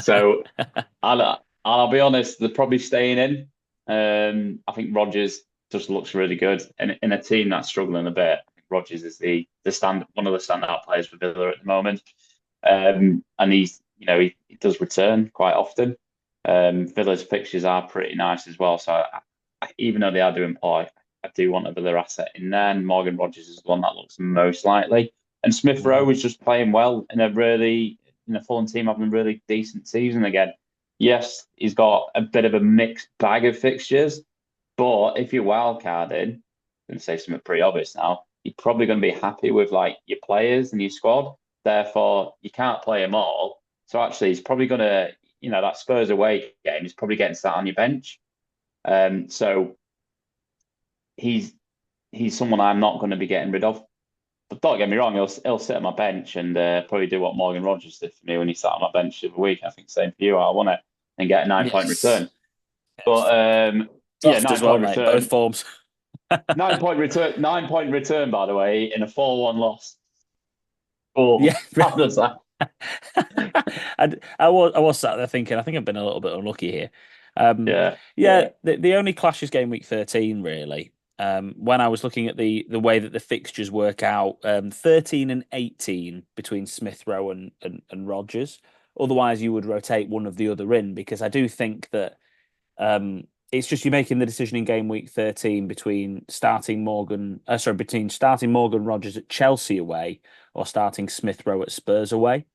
So I'll be honest, they're probably staying in. I think Rodgers just looks really good, and in a team that's struggling a bit, I think Rodgers is one of the standout players for Villa at the moment. And he does return quite often. Villa's fixtures are pretty nice as well. So even though they are doing poor, I do want a Villa asset in there. And Morgan Rodgers is the one that looks most likely. And Smith Rowe is just playing well in a Fulham team having a really decent season again. Yes, he's got a bit of a mixed bag of fixtures, but if you're wildcarding, I'm going to say something pretty obvious now, you're probably going to be happy with like your players and your squad. Therefore, you can't play them all. So actually, he's probably going to, that Spurs away game, he's probably getting sat on your bench. So he's someone I'm not going to be getting rid of. But don't get me wrong, he'll sit on my bench and probably do what Morgan Rodgers did for me when he sat on my bench the other week. I think same for you. I want it and get a 9 point return. But soft 9 as well, point mate. return. Both forms. 9 point return. 9 point return. By the way, in a 4-1 loss. Oh, Yeah. how does that? I was sat there thinking, I think I've been a little bit unlucky here. Yeah. The only clash is game week 13, really. When I was looking at the way that the fixtures work out, 13 and 18 between Smith Rowe and Rodgers. Otherwise, you would rotate one of the other in, because I do think that it's just you're making the decision in game week 13 between starting Morgan Rodgers at Chelsea away or starting Smith Rowe at Spurs away.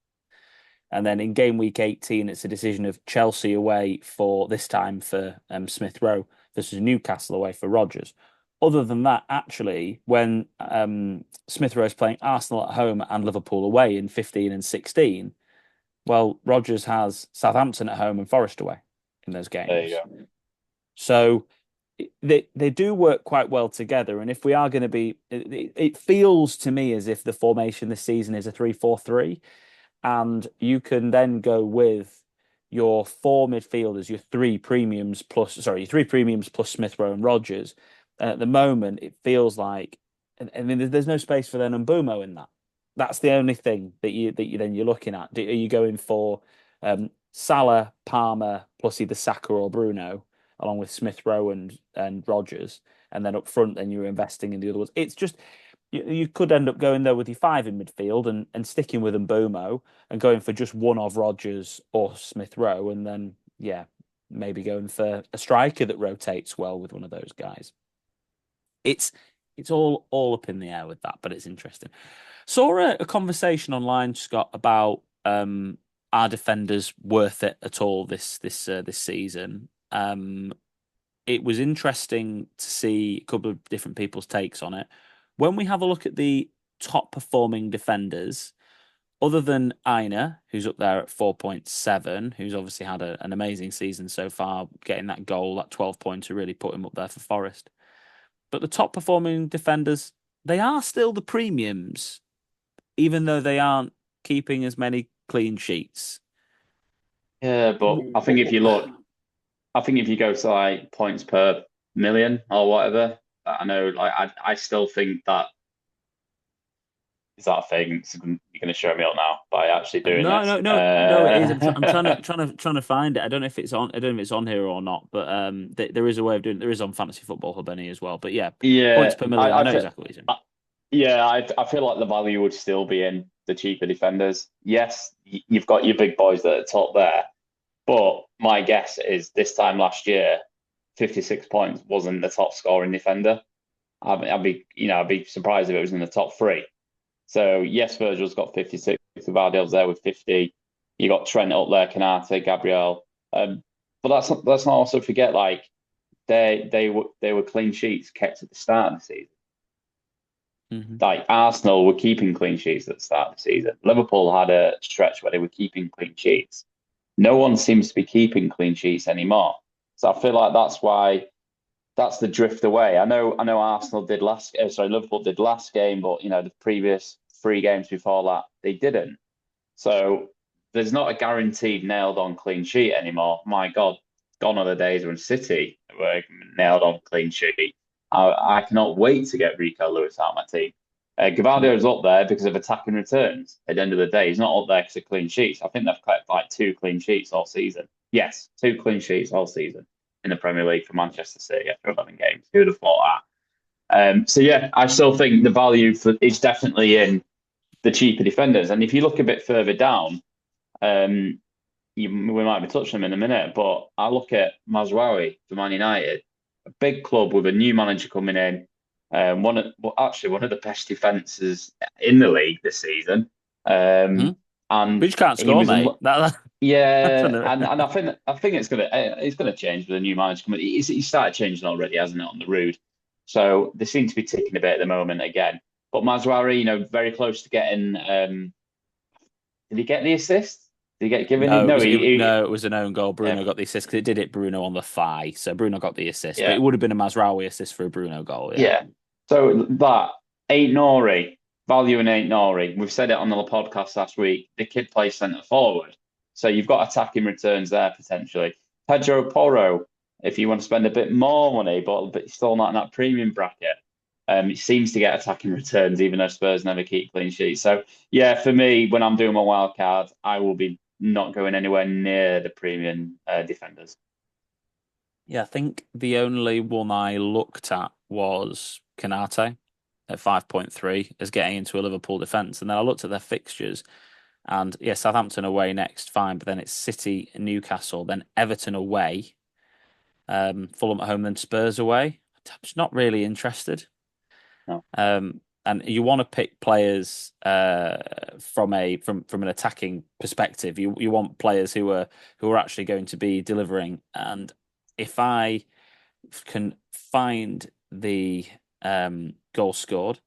And then in game week 18, it's a decision of Chelsea away for this time for Smith Rowe versus Newcastle away for Rodgers. Other than that, actually, when Smith Rowe is playing Arsenal at home and Liverpool away in 15 and 16, well, Rodgers has Southampton at home and Forest away in those games. There you go. So they do work quite well together. And if we are going to be, it feels to me as if the formation this season is a 3-4-3. And you can then go with your four midfielders, your three premiums plus Smith Rowe and Rodgers. And at the moment, it feels like, I mean, there's no space for then Mbumo in that. That's the only thing that you're looking at. Are you going for Salah, Palmer plus either Saka or Bruno, along with Smith Rowe and Rodgers, and then up front, then you're investing in the other ones. It's just you could end up going there with your five in midfield and sticking with Mbumo and going for just one of Rodgers or Smith Rowe, and then maybe going for a striker that rotates well with one of those guys. It's all up in the air with that, but it's interesting. Saw a conversation online, Scott, about are defenders worth it at all this season? It was interesting to see a couple of different people's takes on it. When we have a look at the top performing defenders, other than Aina, who's up there at 4.7, who's obviously had an amazing season so far, getting that goal, that 12-pointer really put him up there for Forest. But the top performing defenders, they are still the premiums, even though they aren't keeping as many clean sheets. Yeah, but I think if you go to like points per million or whatever, I know, like I still think that is that a thing. You're going to show me up now by actually doing this. No. It is. I'm trying to find it. I don't know if it's on. I don't know if it's on here or not. But there is a way of doing it. There is on Fantasy Football Hub as well. But points per million. I know exactly what he's in. I feel like the value would still be in the cheaper defenders. Yes, you've got your big boys that are top there, but my guess is this time last year, 56 points wasn't the top scoring defender. I'd be surprised if it was in the top three. So yes, Virgil's got 56. Vardale's there with 50. You got Trent up there, Canate, Gabriel. But let's not also forget, like they were clean sheets kept at the start of the season. Mm-hmm. Like Arsenal were keeping clean sheets at the start of the season. Liverpool had a stretch where they were keeping clean sheets. No one seems to be keeping clean sheets anymore. So I feel like that's the drift away. I know Liverpool did last game, but the previous 3 games before that, they didn't. So there's not a guaranteed nailed on clean sheet anymore. My God, gone are the days when City were nailed on clean sheet. I cannot wait to get Rico Lewis out of my team. Gavardio's up there because of attacking returns. At the end of the day, he's not up there because of clean sheets. I think they've kept like 2 clean sheets all season. Yes, 2 clean sheets all season in the Premier League for Manchester City after 11 games. Who'd have thought that? So yeah, I still think the value is definitely in the cheaper defenders. And if you look a bit further down, um, we might be touching them in a minute, but I look at Mazraoui for Man United, a big club with a new manager coming in. One of the best defenses in the league this season. Hmm? And But you can't he score, was mate. That's yeah, an, and I think it's gonna change with a new manager coming. He started changing already, hasn't it, on the road? So they seem to be ticking a bit at the moment again. But Mazraoui, very close to getting. Did he get the assist? Did he get given it? no, No, no, it was an own goal. yeah, Bruno got the assist because it did it Bruno on the thigh, so Bruno got the assist. But yeah. it would have been a Mazraoui assist for a Bruno goal. Yeah, Yeah. So that ain't Nori, value in ain't Nori. We've said it on the podcast last week. The kid plays centre forward. So you've got attacking returns there potentially. Pedro Porro, if you want to spend a bit more money, but still not in that premium bracket. It seems to get attacking returns, even though Spurs never keep clean sheets. So yeah, for me, when I'm doing my wild card, I will be not going anywhere near the premium defenders. yeah. I think the only one I looked at was Canate at 5.3 as getting into a Liverpool defence, and then I looked at their fixtures. And yeah, Southampton away next, fine, but then it's City, Newcastle, then Everton away, Fulham at home, then Spurs away. I'm just not really interested. No. And you want to pick players from an attacking perspective. You want players who are actually going to be delivering. And if I can find the goal scored,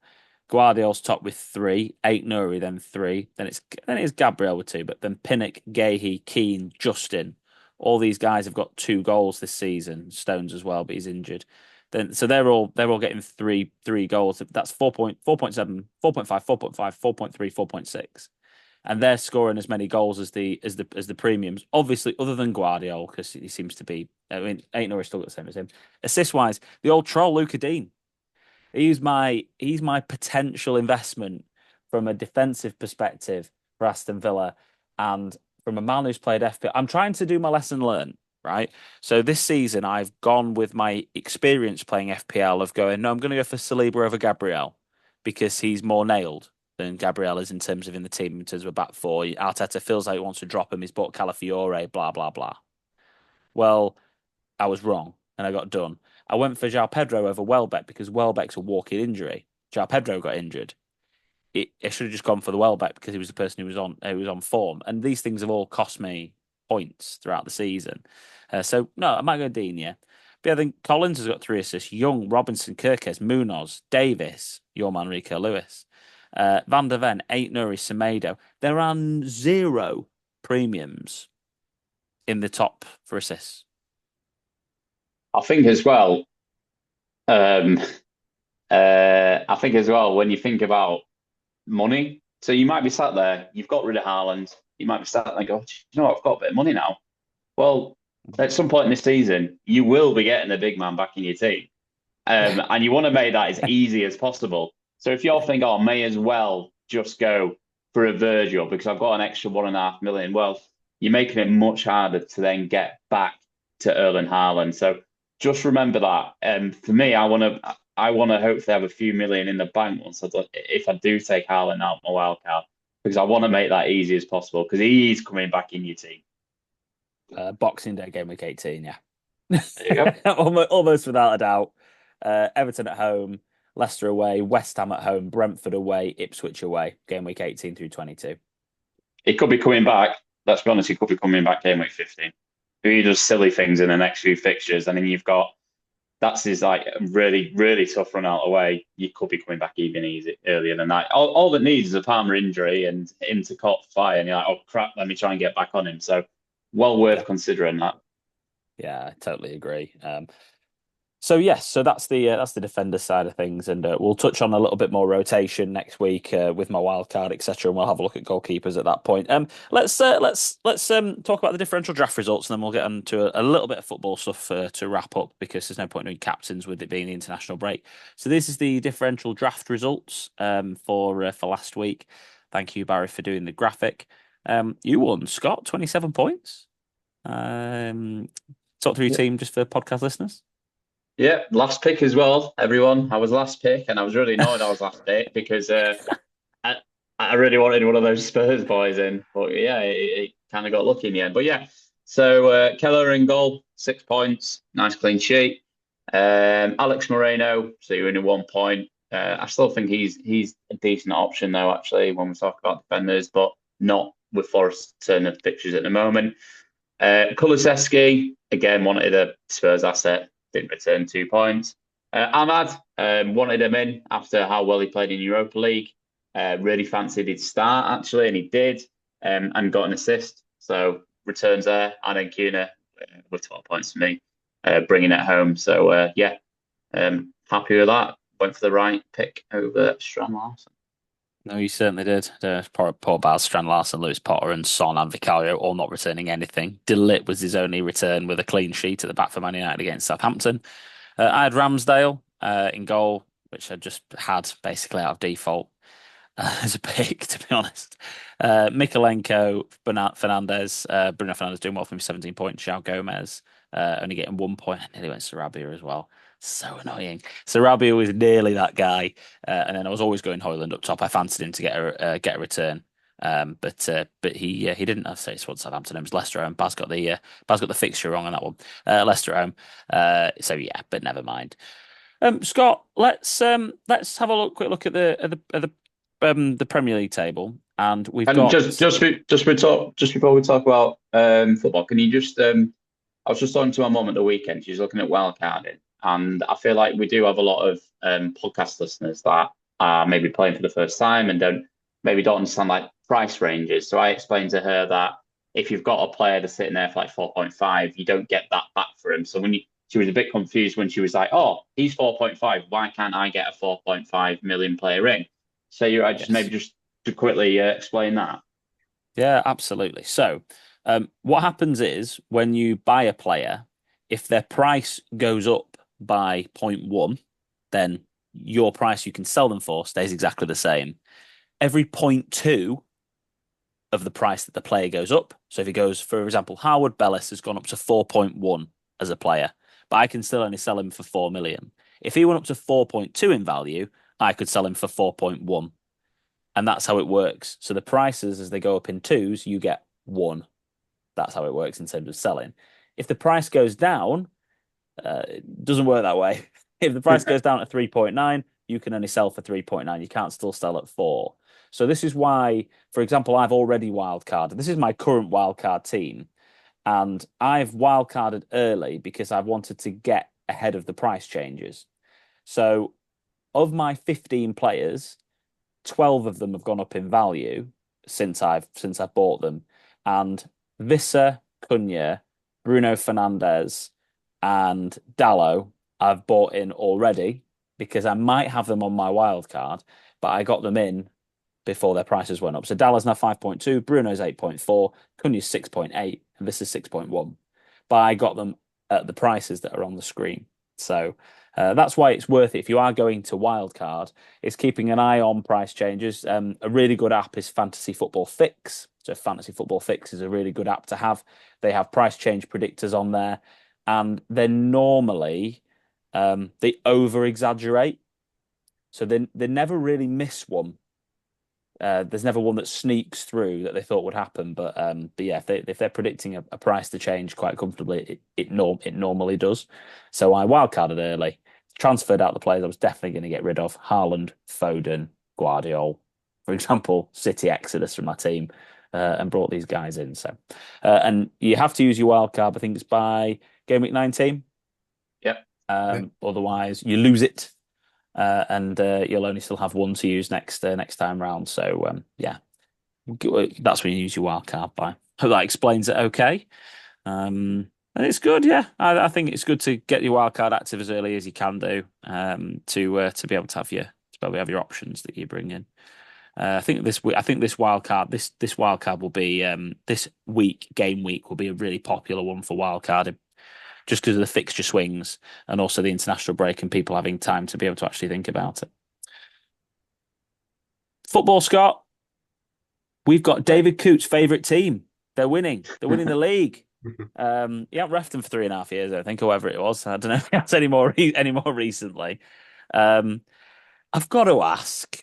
Guardiola's top with three, eight Nuri, then three. Then it's Gabriel with two, but then Pinnock, Gahey, Keane, Justin. All these guys have got 2 goals this season. Stones as well, but he's injured. Then so they're all getting three goals. That's 4.7, 4.5, 4.5, 4.3, 4.6. And they're scoring as many goals as the premiums. Obviously, other than Guardiola, because he seems to be. I mean, ain't Norris still got the same as him. Assist wise, the old troll Luca Dean. He's my potential investment from a defensive perspective for Aston Villa, and from a man who's played FPL. I'm trying to do my lesson learned, right? So this season I've gone with my experience playing FPL of going, no, I'm going to go for Saliba over Gabriel because he's more nailed than Gabriel is in terms of in the team, in terms of a back four. Arteta feels like he wants to drop him. He's bought Calafiore, blah blah blah. Well, I was wrong and I got done. I went for João Pedro over Welbeck because Welbeck's a walking injury. João Pedro got injured. I should have just gone for the Welbeck because he was the person who was on form. And these things have all cost me points throughout the season. So no, I might go Dean, yeah. But I think Collins has got 3 assists. Young, Robinson, Kirkes, Munoz, Davis, your man Rico Lewis, Van der Ven, 8 Nuri, Semedo. There are 0 premiums in the top for assists. I think as well. Um, I think as well when you think about money, so you might be sat there, you've got rid of Haaland, you might be sat there and go, you know what, I've got a bit of money now. Well, at some point in this season, you will be getting a big man back in your team, and you want to make that as easy as possible. So if you're thinking, oh, may as well just go for a Virgil because I've got an extra 1.5 million, well, you're making it much harder to then get back to Erling Haaland. So just remember that. For me, I want to hopefully have a few million in the bank if I do take Haaland out my wild card because I want to make that easy as possible because he is coming back in your team. Boxing Day game week 18, yeah. There you go. Almost without a doubt. Everton at home, Leicester away, West Ham at home, Brentford away, Ipswich away, game week 18 through 22. He could be coming back. Let's be honest, he could be coming back game week 15. If he does silly things in the next few fixtures, and then that's his like really, really tough run out of the way. You could be coming back even easy earlier than that. All that needs is a Palmer injury and him to caught fire, and you're like, oh crap, let me try and get back on him. So well worth considering that. Yeah, I totally agree. So yes, so that's the defender side of things, and we'll touch on a little bit more rotation next week with my wild card, etc. And we'll have a look at goalkeepers at that point. Let's talk about the differential draft results, and then we'll get on to a little bit of football stuff to wrap up because there's no point in doing captains with it being the international break. So this is the differential draft results for last week. Thank you, Barry, for doing the graphic. You won, Scott, 27 points. Talk through your Yeah. team just for podcast listeners. Yeah, last pick as well, everyone. I was last pick, and I was really annoyed I was last pick because I, I really wanted one of those Spurs boys in. But yeah, it kind of got lucky in the end. But yeah, so Keller in goal, 6 points, nice clean sheet. Alex Moreno, so you're in 1 point. I still think he's a decent option though, actually, when we talk about defenders, but not with Forest's turn of fixtures at the moment. Kulusevski, again, wanted a Spurs asset, didn't return 2 points. Ahmad wanted him in after how well he played in Europa League. Really fancied his start, actually, and he did, and got an assist. So returns there. And then Kuna with 12 points for me, bringing it home. So, yeah, happy with that. Went for the right pick over Strand Larsen. No, you certainly did. Poor Baz, Strand Larsen, Lewis Potter, and Son and Vicario all not returning anything. Delit was his only return with a clean sheet at the back for Man United against Southampton. I had Ramsdale in goal, which I just had basically out of default as a pick, to be honest. Mikalenko, Fernandez, Bruno Fernandez doing well for me, 17 points. João Gomez only getting 1 point. I nearly went Sarabia as well. So annoying. Sarabia was nearly that guy, and then I was always going Højlund up top. I fancied him to get a return, but he didn't. I say it's what Southampton. It was Leicester home. Baz got the fixture wrong on that one. Leicester home. So yeah, but never mind. Scott, let's have a quick look at the Premier League table, and we've And got just before we talk about football, can you just I was just talking to my mum at the weekend. She's looking at wildcarding, and I feel like we do have a lot of podcast listeners that are maybe playing for the first time and don't understand like price ranges. So I explained to her that if you've got a player that's sitting there for like 4.5, you don't get that back for him. So she was a bit confused when she was like, "Oh, he's 4.5. Why can't I get a 4.5 million player in?" So you're right, just yes. maybe just to quickly explain that. Yeah, absolutely. So, what happens is when you buy a player, if their price goes up by point 0.1, then your price you can sell them for stays exactly the same. Every point 0.2 of the price that the player goes up. So if he goes, for example, Harwood Bellis has gone up to 4.1 as a player, but I can still only sell him for 4 million. If he went up to 4.2 in value, I could sell him for 4.1. And that's how it works. So the prices, as they go up in twos, you get one. That's how it works in terms of selling. If the price goes down, it doesn't work that way. If the price goes down to 3.9, you can only sell for 3.9. You can't still sell at 4. So this is why, for example, I've already wildcarded. This is my current wildcard team. And I've wildcarded early because I wanted to get ahead of the price changes. So of my 15 players, 12 of them have gone up in value since I've bought them. And Visser, Cunha, Bruno Fernandes, and Dallo I've bought in already because I might have them on my wild card, but I got them in before their prices went up. So Dallo's now 5.2, Bruno's 8.4, Cunha's 6.8, and Visser's 6.1. But I got them at the prices that are on the screen. So that's why it's worth it. If you are going to wildcard, it's keeping an eye on price changes. A really good app is Fantasy Football Fix. So Fantasy Football Fix is a really good app to have. They have price change predictors on there, and they're normally they over exaggerate. So they never really miss one. There's never one that sneaks through that they thought would happen, but yeah, if they're predicting a price to change quite comfortably, it normally does. So I wildcarded early, transferred out the players I was definitely going to get rid of: Haaland, Foden, Guardiola, for example, City Exodus from my team, and brought these guys in. So, and you have to use your wildcard. I think it's by game week 19. Yep. Otherwise, you lose it and you'll only still have one to use next time round. So yeah, that's when you use your wild card by. Hope that explains it. Okay. And it's good, yeah. I think it's good to get your wild card active as early as you can do, to be able to have your options that you bring in. I think this wild card will be this game week will be a really popular one for wild carding, just because of the fixture swings and also the international break and people having time to be able to actually think about it. Football, Scott. We've got David Coote's favourite team. They're winning. They're winning the league. He haven't refed them for 3.5 years, I think, or whatever it was. I don't know if he has any more recently. Um, I've got to ask,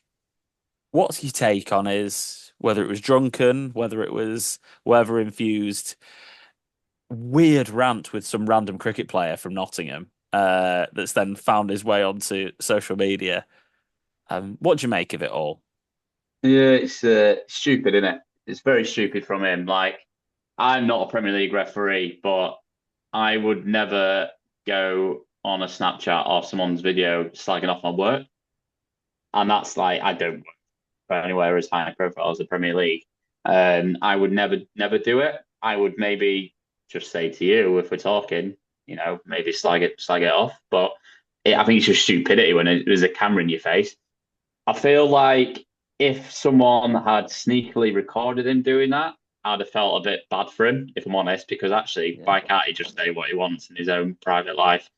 what's your take on his whether it was drunken, whether it was weather infused weird rant with some random cricket player from Nottingham, that's then found his way onto social media. What do you make of it all? Yeah, it's stupid, isn't it? It's very stupid from him. Like, I'm not a Premier League referee, but I would never go on a Snapchat or someone's video slagging off my work. And that's like, I don't work for anywhere as high profile as the Premier League. I would never do it. I would maybe just say to you, if we're talking, maybe slag it off. But I think it's just stupidity when there's a camera in your face. I feel like if someone had sneakily recorded him doing that, I'd have felt a bit bad for him, if I'm honest, because actually, Yeah. why can't he just say what he wants in his own private life?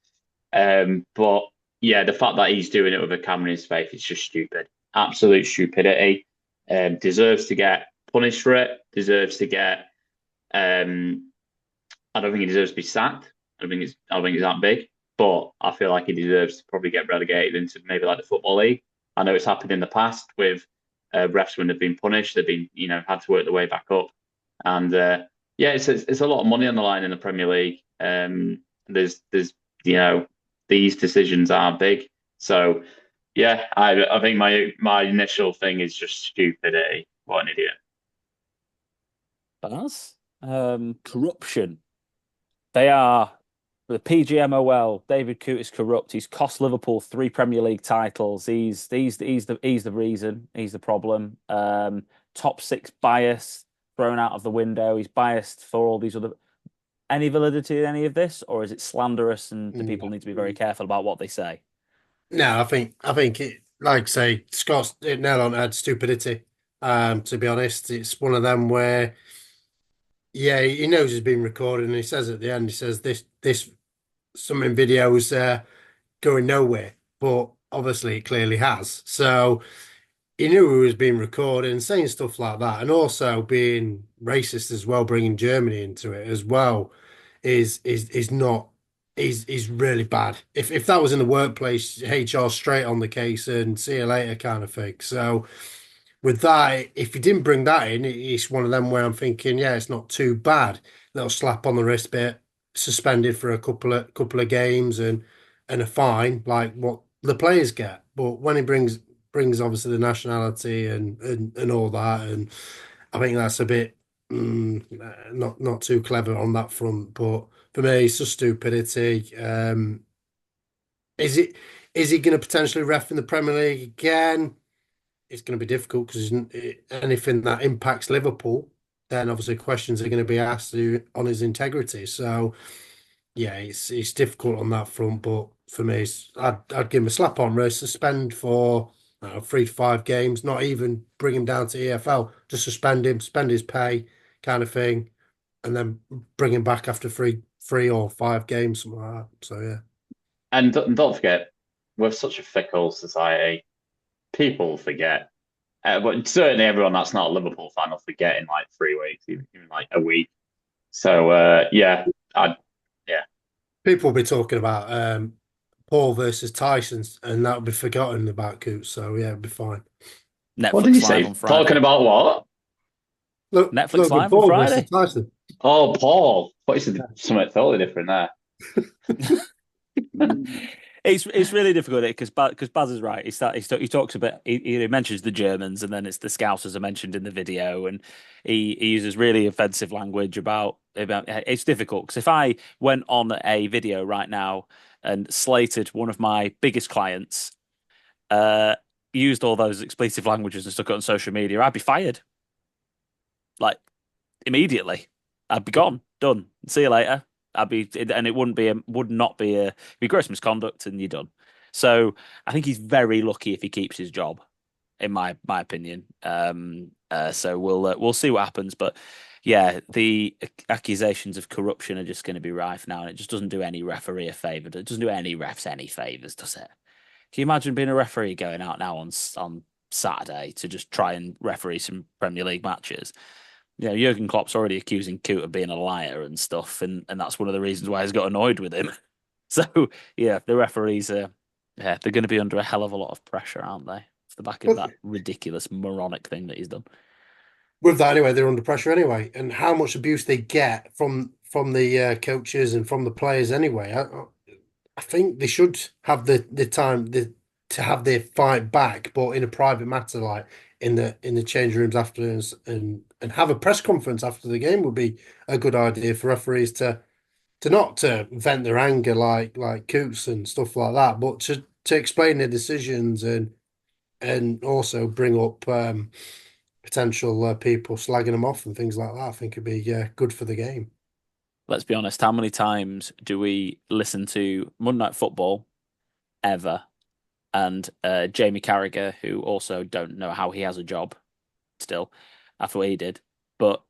But yeah, the fact that he's doing it with a camera in his face is just stupid. Absolute stupidity. Deserves to get punished for it. Deserves to get. I don't think he deserves to be sacked. I don't think it's that big. But I feel like he deserves to probably get relegated into maybe like the football league. I know it's happened in the past with refs when they've been punished. They've been had to work their way back up. And yeah, it's a lot of money on the line in the Premier League. There's these decisions are big. So yeah, I think my initial thing is just stupidity. What an idiot. Baz? Corruption. They are the PGMOL. David Coote is corrupt. He's cost Liverpool 3 Premier League titles. He's the reason. He's the problem. Top six bias thrown out of the window. He's biased for all these other. Any validity in any of this, or is it slanderous and the people need to be very careful about what they say? No, I think it, like say Scott's it nailed on the head, stupidity. To be honest, it's one of them where yeah, he knows he's been recorded, and he says at the end, he says this something videos going nowhere, but obviously it clearly has. So he knew he was being recorded and saying stuff like that, and also being racist as well, bringing Germany into it as well is not is really bad. If that was in the workplace, HR straight on the case and see you later kind of thing. So with that, if you didn't bring that in, it's one of them where I'm thinking, yeah, it's not too bad. Little slap on the wrist bit, suspended for a couple of games and a fine like what the players get. But when he brings obviously the nationality and all that, and I think that's a bit not too clever on that front. But for me, it's just stupidity. Is it is he going to potentially ref in the Premier League again? It's going to be difficult because anything that impacts Liverpool, then obviously questions are going to be asked on his integrity. So yeah, it's difficult on that front. But for me, I'd give him a slap on wrist, suspend for 3 to 5 games, not even bring him down to EFL, just suspend him, spend his pay, kind of thing, and then bring him back after three or 5 games, something like that. So yeah. And don't forget, we're such a fickle society. People forget. But certainly everyone that's not a Liverpool fan will forget in like 3 weeks, even like a week. So yeah, yeah. People will be talking about Paul versus Tyson, and that'll be forgotten about Coots. So yeah, it'll be fine. What did you Netflix Live say? on Talking Friday. about what? Netflix Logan Live on Paul versus Friday. Tyson. Oh, Paul. What is something totally different there? It's really difficult because Baz is right. He talks about he mentions the Germans and then it's the Scousers are mentioned in the video and he uses really offensive language about it's difficult because if I went on a video right now and slated one of my biggest clients, uh, used all those expletive languages and stuck it on social media, I'd be fired like immediately. I'd be gone, done. See you later. And it would not be it'd be gross misconduct, and you're done. So I think he's very lucky if he keeps his job, in my opinion. So we'll see what happens, but yeah, the accusations of corruption are just going to be rife now, and it just doesn't do any referee a favor. It doesn't do any refs any favors, does it? Can you imagine being a referee going out now on Saturday to just try and referee some Premier League matches? You know, Jurgen Klopp's already accusing Coote of being a liar and stuff, and that's one of the reasons why he's got annoyed with him. So yeah, the referees are they're going to be under a hell of a lot of pressure, aren't they? Off the back of But that ridiculous moronic thing that he's done. with that anyway, they're under pressure anyway, and how much abuse they get from the coaches and from the players anyway. I think they should have the time to have their fight back, but in a private matter, like in the change rooms afterwards, and have a press conference after the game would be a good idea for referees to not to vent their anger like Coots and stuff like that, but to explain their decisions and also bring up potential people slagging them off and things like that. I think it'd be good for the game. Let's be honest, how many times do we listen to Monday Night Football ever? And Jamie Carragher, who also don't know how he has a job still after what he did. But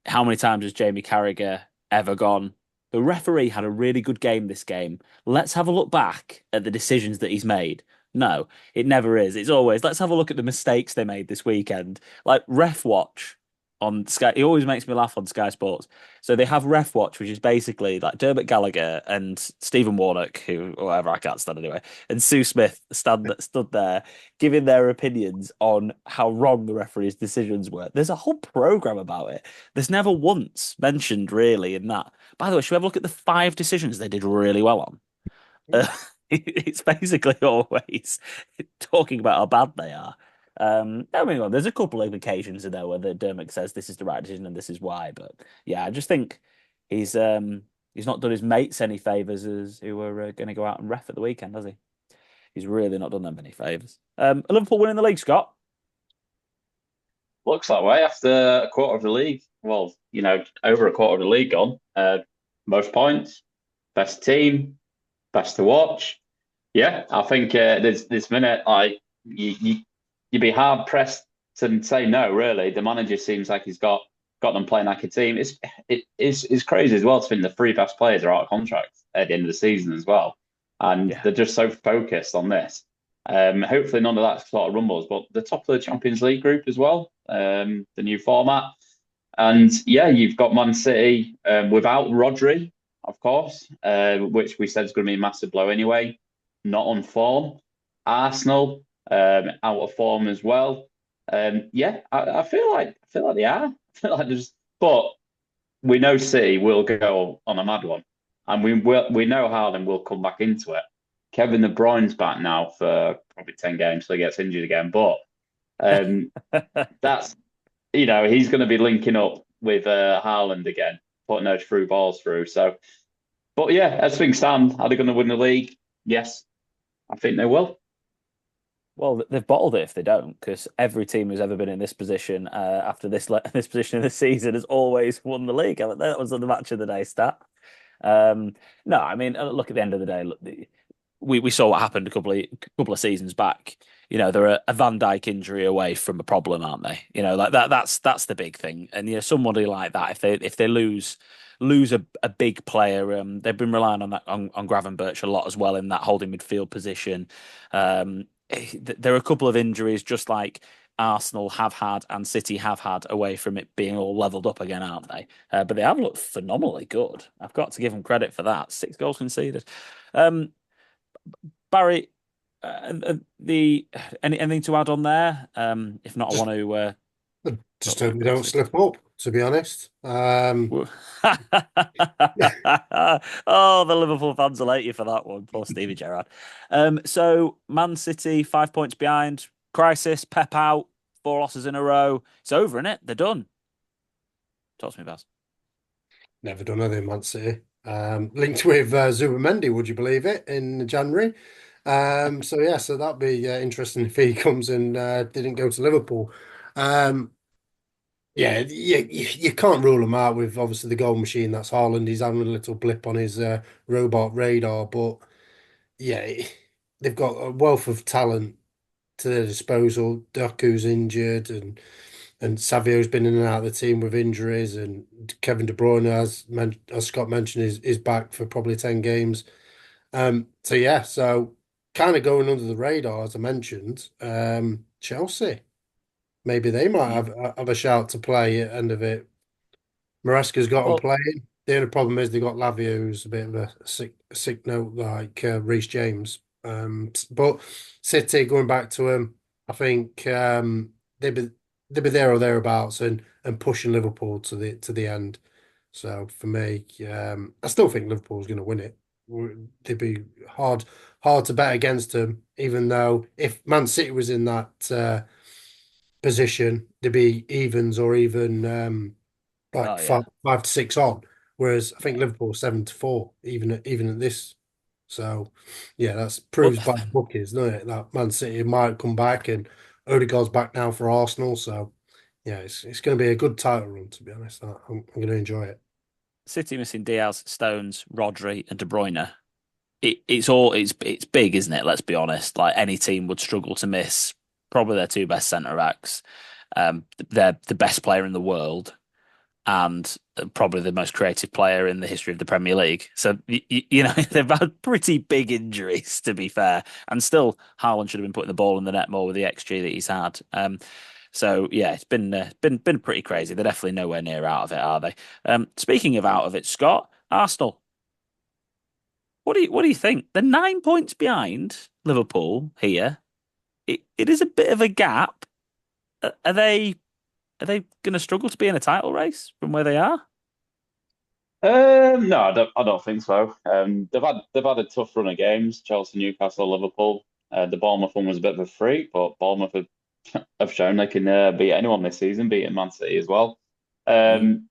how many times has Jamie Carragher ever gone? The referee had a really good game this game. Let's have a look back at the decisions that he's made. No, it never is. It's always let's have a look at the mistakes they made this weekend. Like Ref Watch on Sky, he always makes me laugh on Sky Sports. So they have Ref Watch, which is basically like Dermot Gallagher and Stephen Warnock, who whatever I can't stand anyway, and Sue Smith stood there giving their opinions on how wrong the referee's decisions were. There's a whole program about it. There's never once mentioned really in that. By the way, should we have a look at the 5 decisions they did really well on? Uh, it's basically always talking about how bad they are. I mean, there's a couple of occasions in there where Dermot says this is the right decision and this is why, but yeah, I just think he's not done his mates any favors as who were going to go out and ref at the weekend, has he? He's really not done them any favors. Liverpool winning the league, Scott. Looks that way after a quarter of the league. Well, over a quarter of the league gone. Most points, best team, best to watch. Yeah, I think this minute, you'd be hard pressed to say no. Really, the manager seems like he's got them playing like a team. It's crazy as well to think the 3 best players are out of contract at the end of the season as well, and Yeah. they're just so focused on this. Hopefully, none of that sort of rumbles. But the top of the Champions League group as well, the new format, and yeah, you've got Man City without Rodri, of course, which we said is going to be a massive blow anyway. Not on form. Arsenal out of form as well. Yeah, I feel like they are. I feel like but we know City will go on a mad one, and we know Haaland will come back into it. Kevin De Bruyne's back now for probably 10 games till he gets injured again, but that's he's going to be linking up with Haaland again, putting those through balls through. So, but yeah, as things stand, are they going to win the league? Yes, I think they will. Well, they've bottled it if they don't, because every team who's ever been in this position after this position in the season has always won the league. That was the match of the day stat. No, I mean, look at the end of the day. Look, we saw what happened a couple of seasons back. They're a Van Dijk injury away from a problem, aren't they? Like that's the big thing. And somebody like that, if they lose a big player, they've been relying on that on Gravenberch a lot as well in that holding midfield position. There are a couple of injuries, just like Arsenal have had and City have had, away from it being all leveled up again, aren't they? But they have looked phenomenally good. I've got to give them credit for that. 6 goals conceded. Um, Barry, anything to add on there? If not, I Just want to. just hope we don't slip up, to be honest. Oh, the Liverpool fans will hate you for that one. Poor Stevie Gerrard. So Man City 5 points behind. Crisis. Pep out. 4 losses in a row. It's over, isn't it? They're done. Talk to me, Baz. Never done anything, Man City. Linked with Zubimendi, would you believe it, in January. So yeah, so that'd be interesting if he comes and didn't go to Liverpool. Yeah, you can't rule him out with obviously the goal machine. That's Haaland. He's having a little blip on his robot radar, but yeah, they've got a wealth of talent to their disposal. Doku's injured, and Savio's been in and out of the team with injuries, and Kevin De Bruyne, as Scott mentioned, is back for probably 10 games. So yeah, so kind of going under the radar, as I mentioned. Chelsea, maybe they might Mm. have a shout to play at the end of it. Maresca's got them Well, playing. The only problem is they got Lavia, who's a bit of a sick note like Reece James. But City going back to him, I think they'd be there or thereabouts and pushing Liverpool to the end. So for me, I still think Liverpool's going to win it. They'd be hard to bet against them, even though if Man City was in that position, they'd be evens or even like oh yeah. five to six on. Whereas I think Yeah. Liverpool 7-4, even at this. So yeah, that's Well, proves by the bookies, doesn't it? That Man City might come back and Odegaard's back now for Arsenal. So yeah, it's going to be a good title run, to be honest. I'm going to enjoy it. City missing Diaz, Stones, Rodri, and De Bruyne. It's big, isn't it? Let's be honest. Like any team would struggle to miss probably their two best centre backs. They're the best player in the world and probably the most creative player in the history of the Premier League. So you know they've had pretty big injuries, to be fair, and still Haaland should have been putting the ball in the net more with the XG that he's had. So yeah, it's been pretty crazy. They're definitely nowhere near out of it, are they? Speaking of out of it, Scott, Arsenal. What do you think? They're 9 points behind Liverpool here. It is a bit of a gap. Are they going to struggle to be in a title race from where they are? No, I don't think so. They've had a tough run of games. Chelsea, Newcastle, Liverpool. The Bournemouth one was a bit of a freak, but Bournemouth have shown they can beat anyone this season, beating Man City as well. Mm. Um,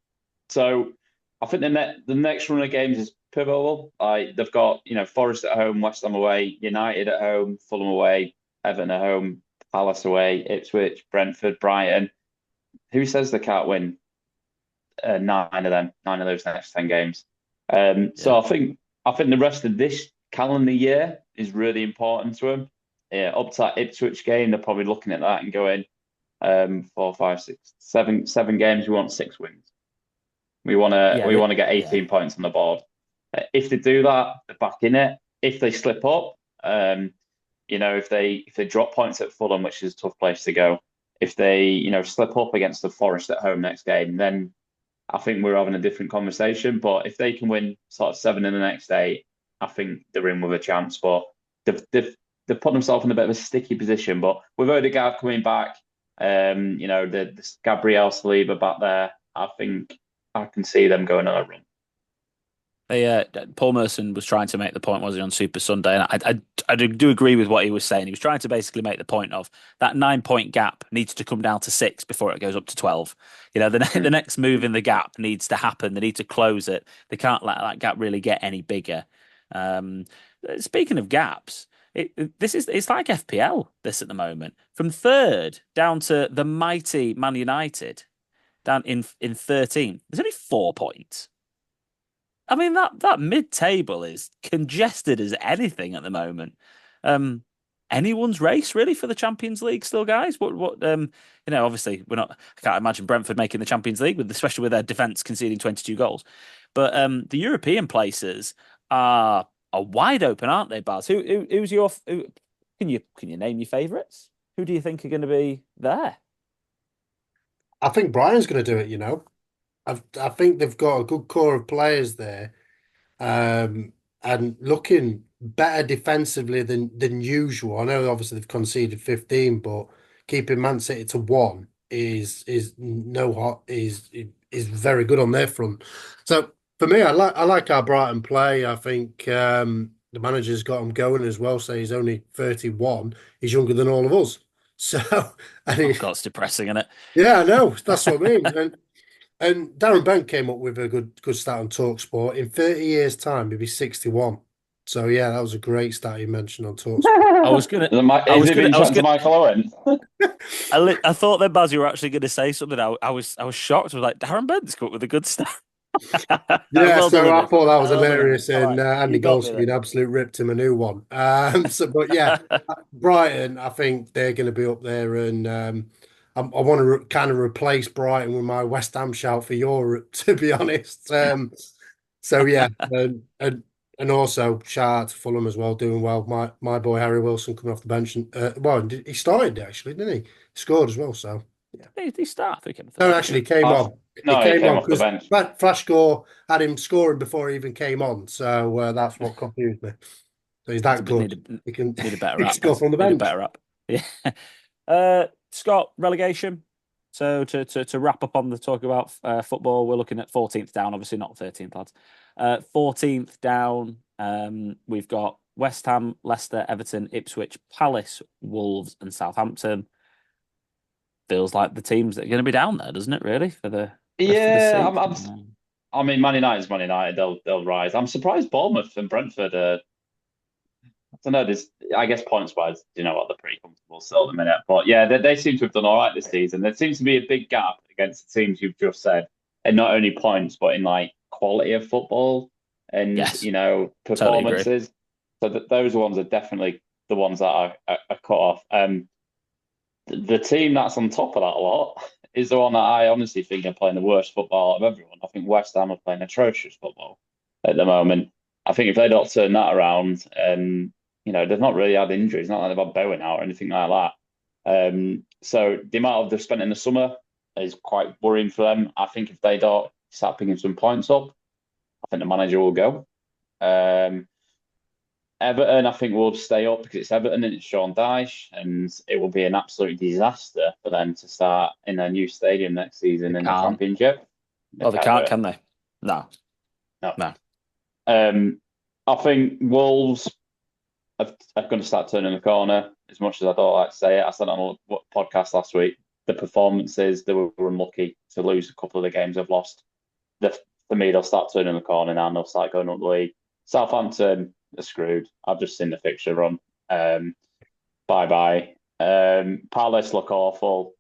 so I think the next run of games is pivotal. They've got Forest at home, West Ham away, United at home, Fulham away, Everton at home, Palace away, Ipswich, Brentford, Brighton. Who says they can't win nine of those next 10 games? So Yeah. I think the rest of this calendar year is really important to them. Yeah, up to that Ipswich game, they're probably looking at that and going, 7 games. We want 6 wins. We want to Yeah, we want to get yeah. 18 points on the board. If they do that, they're back in it. If they slip up, if they drop points at Fulham, which is a tough place to go, if they slip up against the Forest at home next game, then I think we're having a different conversation. But if they can win sort of 7 in the next 8, I think they're in with a chance. But they've put themselves in a bit of a sticky position. But with Odegaard coming back, the Gabriel Saliba back there, I think I can see them going on a run. Paul Merson was trying to make the point, was he, on Super Sunday? And I do agree with what he was saying. He was trying to basically make the point of that 9 point gap needs to come down to 6 before it goes up to 12. You know, the next move in the gap needs to happen. They need to close it. They can't let that gap really get any bigger. Um, Speaking of gaps, it's like FPL this at the moment. From third down to the mighty Man United down in 13. There's only 4 points. I mean that mid-table is congested as anything at the moment. Um, Anyone's race really for the Champions League still, guys. Obviously we're not. I can't imagine Brentford making the Champions League especially with their defense conceding 22 goals. But the European places are wide open, aren't they, Baz? Who's your can you name your favourites? Who do you think are going to be there? I think Brian's going to do it. I think they've got a good core of players there. And looking better defensively than usual. I know obviously they've conceded 15, but keeping Man City to 1 is no hot is very good on their front. So for me, I like our Brighton play. I think the manager's got him going as well. So he's only 31. He's younger than all of us. So and Oh he, God, it's depressing, isn't yeah, I know that's what I mean. it? And Darren Bent came up with a good start on Talksport. In 30 years' time, he'll be 61. So yeah, that was a great stat you mentioned on Talks. I was gonna, I Is was it gonna, been I was chatting to gonna. Michael Owen? I thought that Baz, you were actually going to say something. I was shocked. I was like, Darren Bent's come up with a good stuff. Yeah, Well so I delivered. thought that was Well delivered. hilarious, All right, and Andy you got me Goldstein then. absolute ripped him a new one. But yeah, Brighton, I think they're going to be up there, and I want to kind of replace Brighton with my West Ham shout for Europe, to be honest. So yeah, and also shout out to Fulham as well, doing well. My boy Harry Wilson coming off the bench, and well, he started actually, didn't he? He scored as well, so yeah. They start. They came for No, that. actually, he Didn't came I've, on. He no, he came came on off the because bench. Flash Score had him scoring before he even came on. So that's what confused me. So he's that they? good. He can Need a better he can rap, score Baz. from the Need a bench. better rap. Yeah. Scott, relegation. So to wrap up on the talk about football, we're looking at 14th down, obviously not 13th, lads. 14th down, we've got West Ham, Leicester, Everton, Ipswich, Palace, Wolves, and Southampton. Feels like the teams that are going to be down there, doesn't it? Really, for the rest of the Yeah, season. I mean, Man United's Man United. They'll rise. I'm surprised Bournemouth and Brentford. I don't know. I guess points wise, you know what, they're pretty comfortable still at the minute. But yeah, they seem to have done all right this season. There seems to be a big gap against the teams you've just said, and not only points, but in like quality of football and Yes, totally agree. performances. So those ones are definitely the ones that are cut off. The team that's on top of that a lot is the one that I honestly think are playing the worst football of everyone. I think West Ham are playing atrocious football at the moment. I think if they don't turn that around, they've not really had injuries, not like they've had Bowen out or anything like that. So the amount they've spent in the summer is quite worrying for them. I think if they don't start picking some points up, I think the manager will go. Um, Everton, I think, will stay up because it's Everton and it's Sean Dyche, and it will be an absolute disaster for them to start in a new stadium next They season in the can't. Championship. They Oh, they can't do can't, it. can they? No, No. no. I think Wolves are going to start turning the corner. As much as I don't like to say it, I said on a podcast last week, the performances, they were unlucky to lose a couple of the games they've lost. For me, they'll start turning the corner now and they'll start going up the league. Southampton are screwed. I've just seen the fixture run. Bye bye. Palace look awful,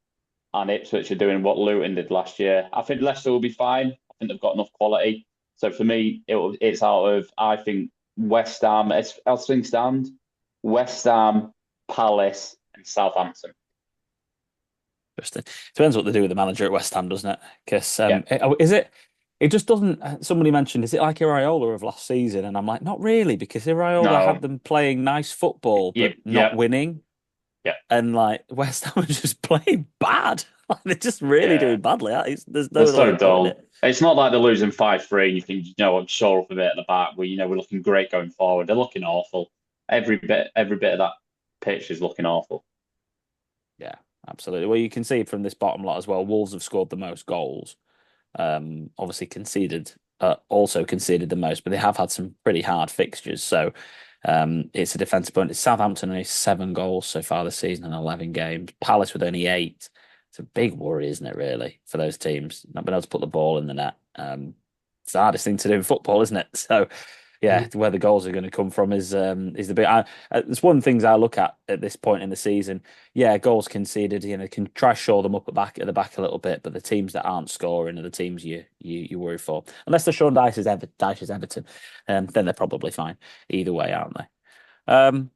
and Ipswich are doing what Luton did last year. I think Leicester will be fine. I think they've got enough quality. So for me, it's out of, I think, West Ham. As things stand, West Ham, Palace, and Southampton. Interesting. Depends what they do with the manager at West Ham, doesn't it? Because Yeah, is it? It just doesn't. Somebody mentioned, is it like Iraola of last season? And I'm like, not really, because Iraola had no, them playing nice football but not yeah, winning, yeah, and like West Ham are just playing bad. Like, they're just really yeah. doing badly. There's They're no other way so of putting dull. it. It's not like they're losing 5-3 and you think, I'm sure up a bit at the back. We're looking great going forward. They're looking awful. Every bit of that pitch is looking awful. Yeah, absolutely. Well, you can see from this bottom lot as well. Wolves have scored the most goals. Obviously conceded, also conceded the most, but they have had some pretty hard fixtures. So it's a defensive point. It's Southampton only 7 goals so far this season in 11 games. Palace with only 8. It's a big worry, isn't it, really, for those teams? Not being able to put the ball in the net. It's the hardest thing to do in football, isn't it? So yeah, where the goals are going to come from is the big. It's one of the things I look at this point in the season. Yeah, goals conceded, can try shore them up at the back a little bit, but the teams that aren't scoring are the teams you worry for. Unless they're Sean Dyche's Everton, then they're probably fine either way, aren't they?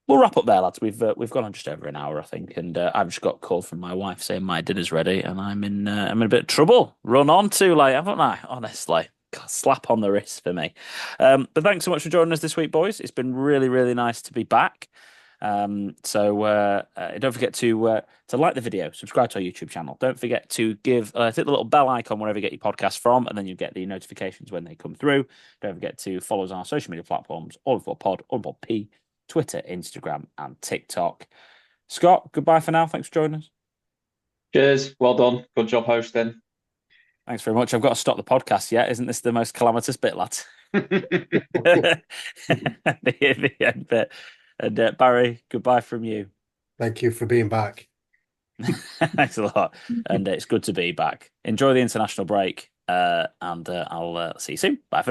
We'll wrap up there, lads. We've gone on just over an hour, I think, and I've just got a call from my wife saying my dinner's ready, and I'm in a bit of trouble. Run on to like, haven't I? Honestly. God, slap on the wrist for me. But thanks so much for joining us this week, boys. It's been really, really nice to be back. So don't forget to like the video, subscribe to our YouTube channel. Don't forget to hit the little bell icon wherever you get your podcast from, and then you get the notifications when they come through. Don't forget to follow us on our social media platforms, All4Pod, All4P, Twitter, Instagram, and TikTok. Scott, goodbye for now. Thanks for joining us. Cheers. Well done. Good job hosting. Thanks very much. I've got to stop the podcast yet. Isn't this the most calamitous bit, lads? The end bit. And Barry, goodbye from you. Thank you for being back. Thanks a lot. And it's good to be back. Enjoy the international break. And I'll see you soon. Bye for now.